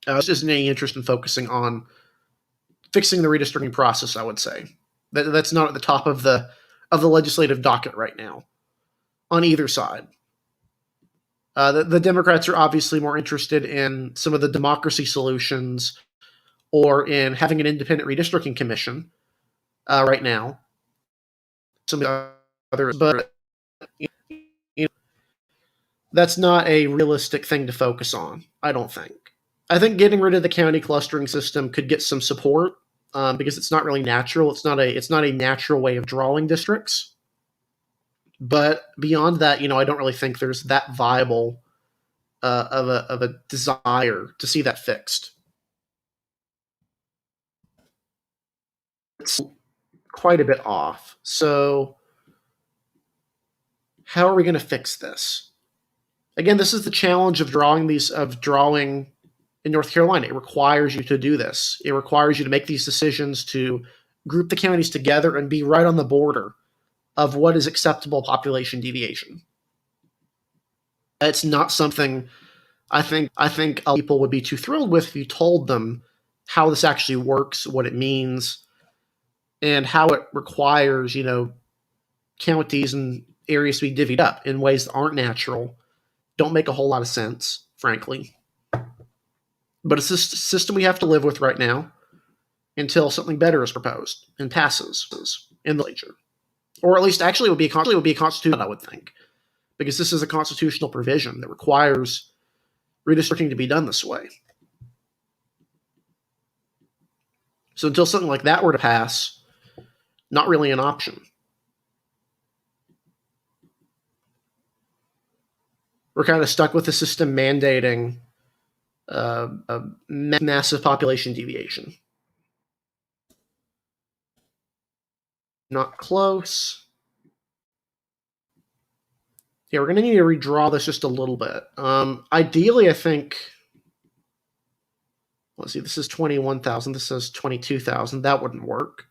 Just isn't any interest in focusing on fixing the redistricting process, I would say. That's not at the top of the legislative docket right now on either side. The Democrats are obviously more interested in some of the democracy solutions or in having an independent redistricting commission right now. Some of the others, but that's not a realistic thing to focus on, I don't think. I think getting rid of the county clustering system could get some support because it's not really natural. It's not a natural way of drawing districts. But beyond that, I don't really think there's that viable of a desire to see that fixed. It's quite a bit off. So how are we going to fix this? Again, this is the challenge of drawing in North Carolina. It requires you to do this. It requires you to make these decisions to group the counties together and be right on the border of what is acceptable population deviation. It's not something I think people would be too thrilled with if you told them how this actually works, what it means, and how it requires, counties and areas to be divvied up in ways that aren't natural, don't make a whole lot of sense, frankly. But it's this system we have to live with right now until something better is proposed and passes in the legislature. Or at least actually it would be a constitutional, I would think, because this is a constitutional provision that requires redistricting to be done this way. So until something like that were to pass, not really an option. We're kind of stuck with the system mandating a massive population deviation. Not close. Yeah, we're going to need to redraw this just a little bit. Ideally, I think, let's see, this is 21,000. This says 22,000. That wouldn't work.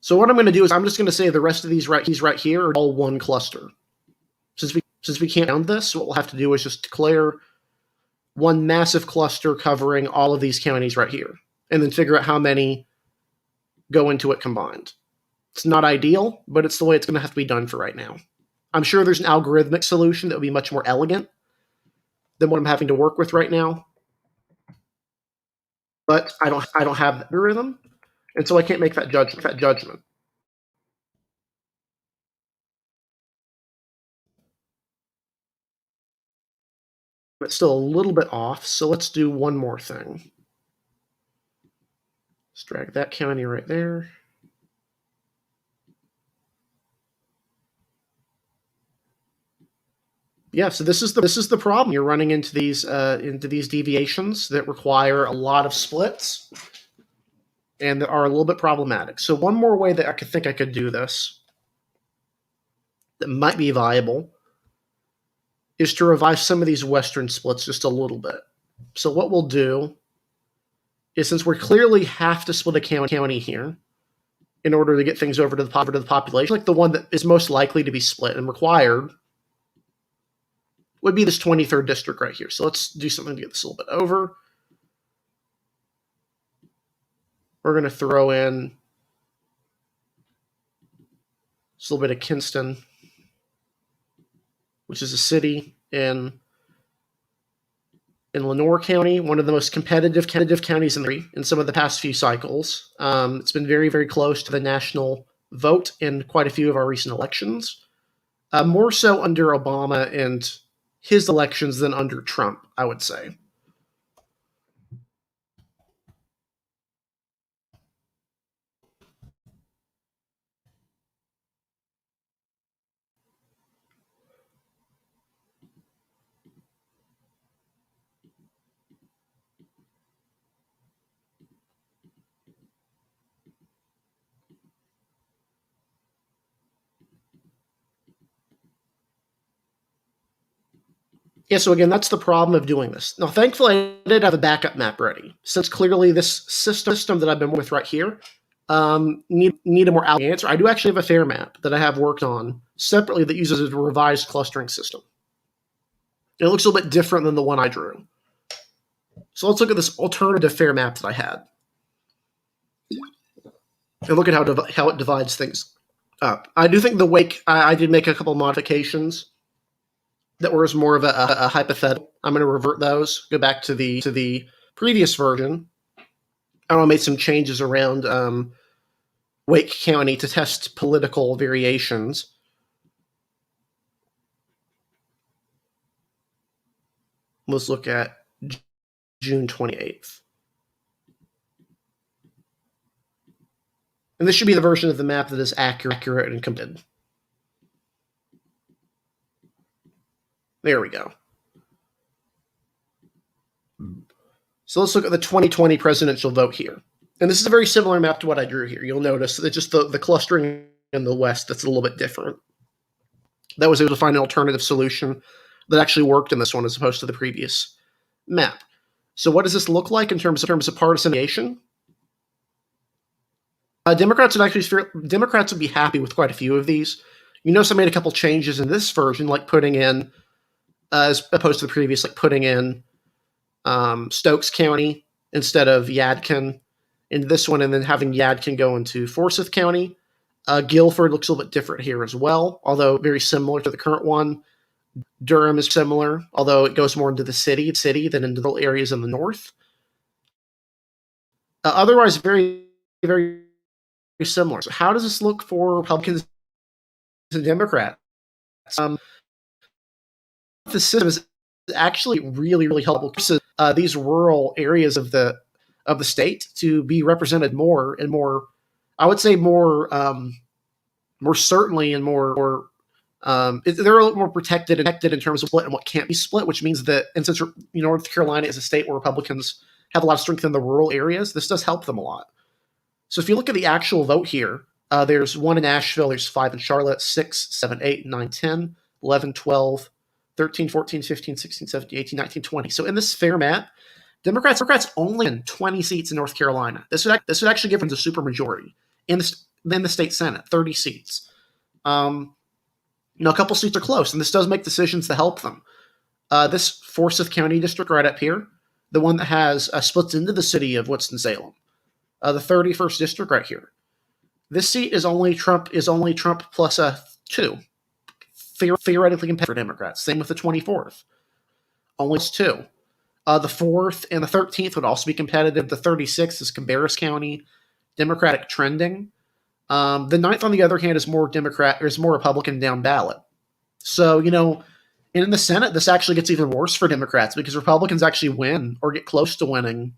So what I'm going to do is I'm just going to say the rest of these right here are all one cluster. Since we can't count this, what we'll have to do is just declare one massive cluster covering all of these counties right here, and then figure out how many go into it combined. It's not ideal, but it's the way it's going to have to be done for right now. I'm sure there's an algorithmic solution that would be much more elegant than what I'm having to work with right now, but I don't have the algorithm, and so I can't make that judgment. But still a little bit off, so let's do one more thing. Let's drag that county right there. Yeah, so this is the problem. You're running into these deviations that require a lot of splits and that are a little bit problematic. So one more way that I could do this that might be viable is to revise some of these western splits just a little bit. So what we'll do is, since we clearly have to split a county here in order to get things over to the population, like the one that is most likely to be split and required would be this 23rd district right here. So let's do something to get this a little bit over. We're going to throw in just a little bit of Kinston, which is a city in Lenoir County, one of the most competitive counties in some of the past few cycles. It's been very, very close to the national vote in quite a few of our recent elections, more so under Obama and his elections than under Trump, I would say. Yeah, so again, that's the problem of doing this. Now, thankfully, I did have a backup map ready, since clearly this system that I've been with right here need a more accurate answer. I do actually have a fair map that I have worked on separately that uses a revised clustering system. It looks a little bit different than the one I drew. So let's look at this alternative fair map that I had. And look at how it divides things up. I do think the wake, I did make a couple modifications that were more of a hypothetical. I'm going to revert those, go back to the previous version. I made some changes around Wake County to test political variations. Let's look at June 28th. And this should be the version of the map that is accurate and completed. There we go. So let's look at the 2020 presidential vote here. And this is a very similar map to what I drew here. You'll notice that just the clustering in the west that's a little bit different. That was able to find an alternative solution that actually worked in this one as opposed to the previous map. So what does this look like in terms of partisanization? Democrats would be happy with quite a few of these. You notice I made a couple changes in this version, like putting in, as opposed to the previous, like putting in Stokes County instead of Yadkin in this one, and then having Yadkin go into Forsyth County. Guilford looks a little bit different here as well, although very similar to the current one. Durham is similar, although it goes more into the city than into the areas in the north. Otherwise, very, very similar. So how does this look for Republicans and Democrats? The system is actually really, really helpful. These rural areas of the state to be represented more and more. I would say more certainly and more. They're a little more protected in terms of split and what can't be split, which means that, and since North Carolina is a state where Republicans have a lot of strength in the rural areas, this does help them a lot. So if you look at the actual vote here, there's 1 in Asheville, there's 5 in Charlotte, 6, 7, 8, 9, 10, 11, 12, 13, 14, 15, 16, 17, 18, 19, 20. So in this fair map, Democrats only win 20 seats in North Carolina. This would actually give them the supermajority in the state Senate, 30 seats. A couple seats are close, and this does make decisions to help them. This Forsyth County district right up here, the one that has splits into the city of Winston-Salem, the 31st district right here. This seat is only Trump plus 2, theoretically competitive for Democrats. Same with the 24th, only 2. The 4th and the 13th would also be competitive. The 36th is Cabarrus County, Democratic trending. The 9th, on the other hand, is more Republican down ballot. So, in the Senate, this actually gets even worse for Democrats because Republicans actually win or get close to winning.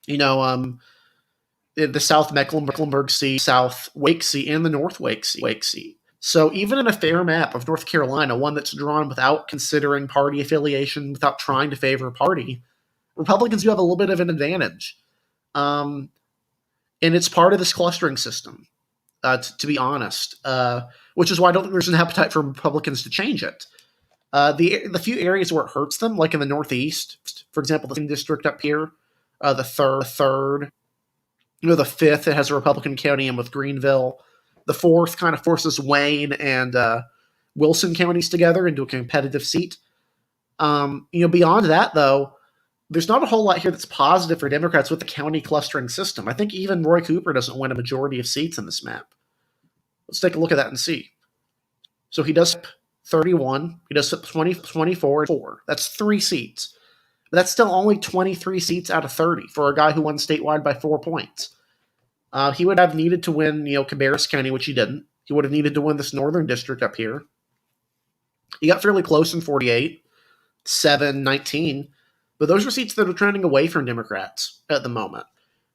The South Mecklenburg seat, South Wake seat, and the North Wake seat. So even in a fair map of North Carolina, one that's drawn without considering party affiliation, without trying to favor a party, Republicans do have a little bit of an advantage. And it's part of this clustering system, to be honest, which is why I don't think there's an appetite for Republicans to change it. The few areas where it hurts them, like in the Northeast, for example, the district up here, the third, the 5th, it has a Republican county in with Greenville. The 4th kind of forces Wayne and Wilson counties together into a competitive seat. Beyond that, though, there's not a whole lot here that's positive for Democrats with the county clustering system. I think even Roy Cooper doesn't win a majority of seats in this map. Let's take a look at that and see. So he does 31. He does 20, 24, and 4. That's 3 seats. But that's still only 23 seats out of 30 for a guy who won statewide by 4 points. He would have needed to win, Cabarrus County, which he didn't. He would have needed to win this northern district up here. He got fairly close in 48, 7, 19. But those are seats that are trending away from Democrats at the moment.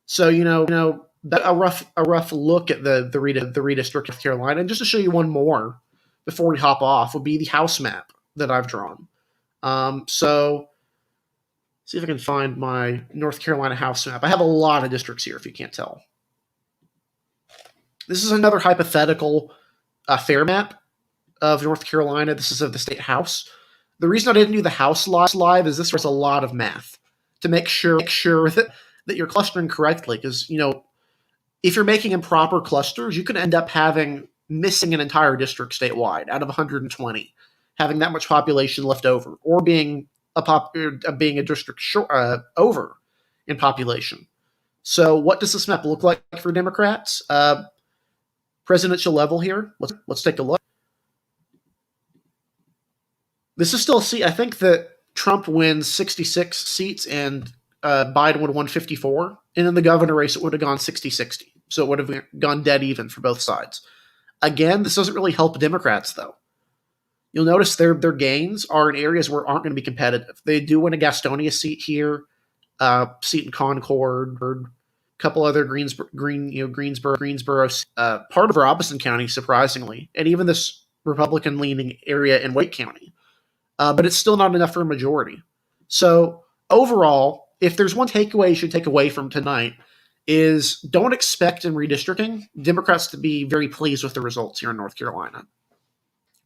So, a rough look at the redistrict of North Carolina. And just to show you one more before we hop off would be the House map that I've drawn. So see if I can find my North Carolina House map. I have a lot of districts here, if you can't tell. This is another hypothetical fair map of North Carolina. This is of the state House. The reason I didn't do the House live is this was a lot of math to make sure that you're clustering correctly. Because, if you're making improper clusters, you could end up missing an entire district statewide out of 120. having that much population left over, or being a district over in population. So what does this map look like for Democrats? Presidential level here. Let's take a look. This is still a seat. I think that Trump wins 66 seats and Biden would have won 54. And in the governor race, it would have gone 60-60. So it would have gone dead even for both sides. Again, this doesn't really help Democrats, though. You'll notice their gains are in areas where aren't going to be competitive. They do win a Gastonia seat here, seat in Concord, a couple other Greensboro, part of Robeson County, surprisingly, and even this Republican-leaning area in Wake County. But it's still not enough for a majority. So overall, if there's one takeaway you should take away from tonight, is don't expect in redistricting Democrats to be very pleased with the results here in North Carolina.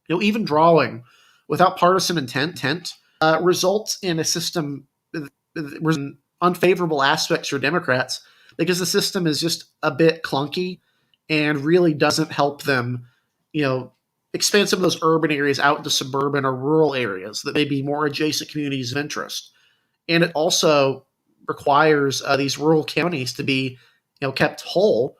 Even drawing without partisan intent results in a system with unfavorable aspects for Democrats because the system is just a bit clunky and really doesn't help them, expand some of those urban areas out into suburban or rural areas that may be more adjacent communities of interest. And it also requires these rural counties to be, kept whole,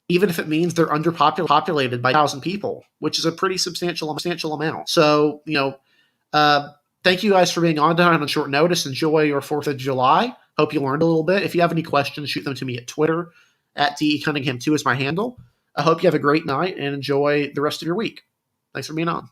even if it means they're underpopulated by 1,000 people, which is a pretty substantial amount. So, thank you guys for being on tonight on short notice. Enjoy your 4th of July. Hope you learned a little bit. If you have any questions, shoot them to me at Twitter. @DECunningham2 is my handle. I hope you have a great night and enjoy the rest of your week. Thanks for being on.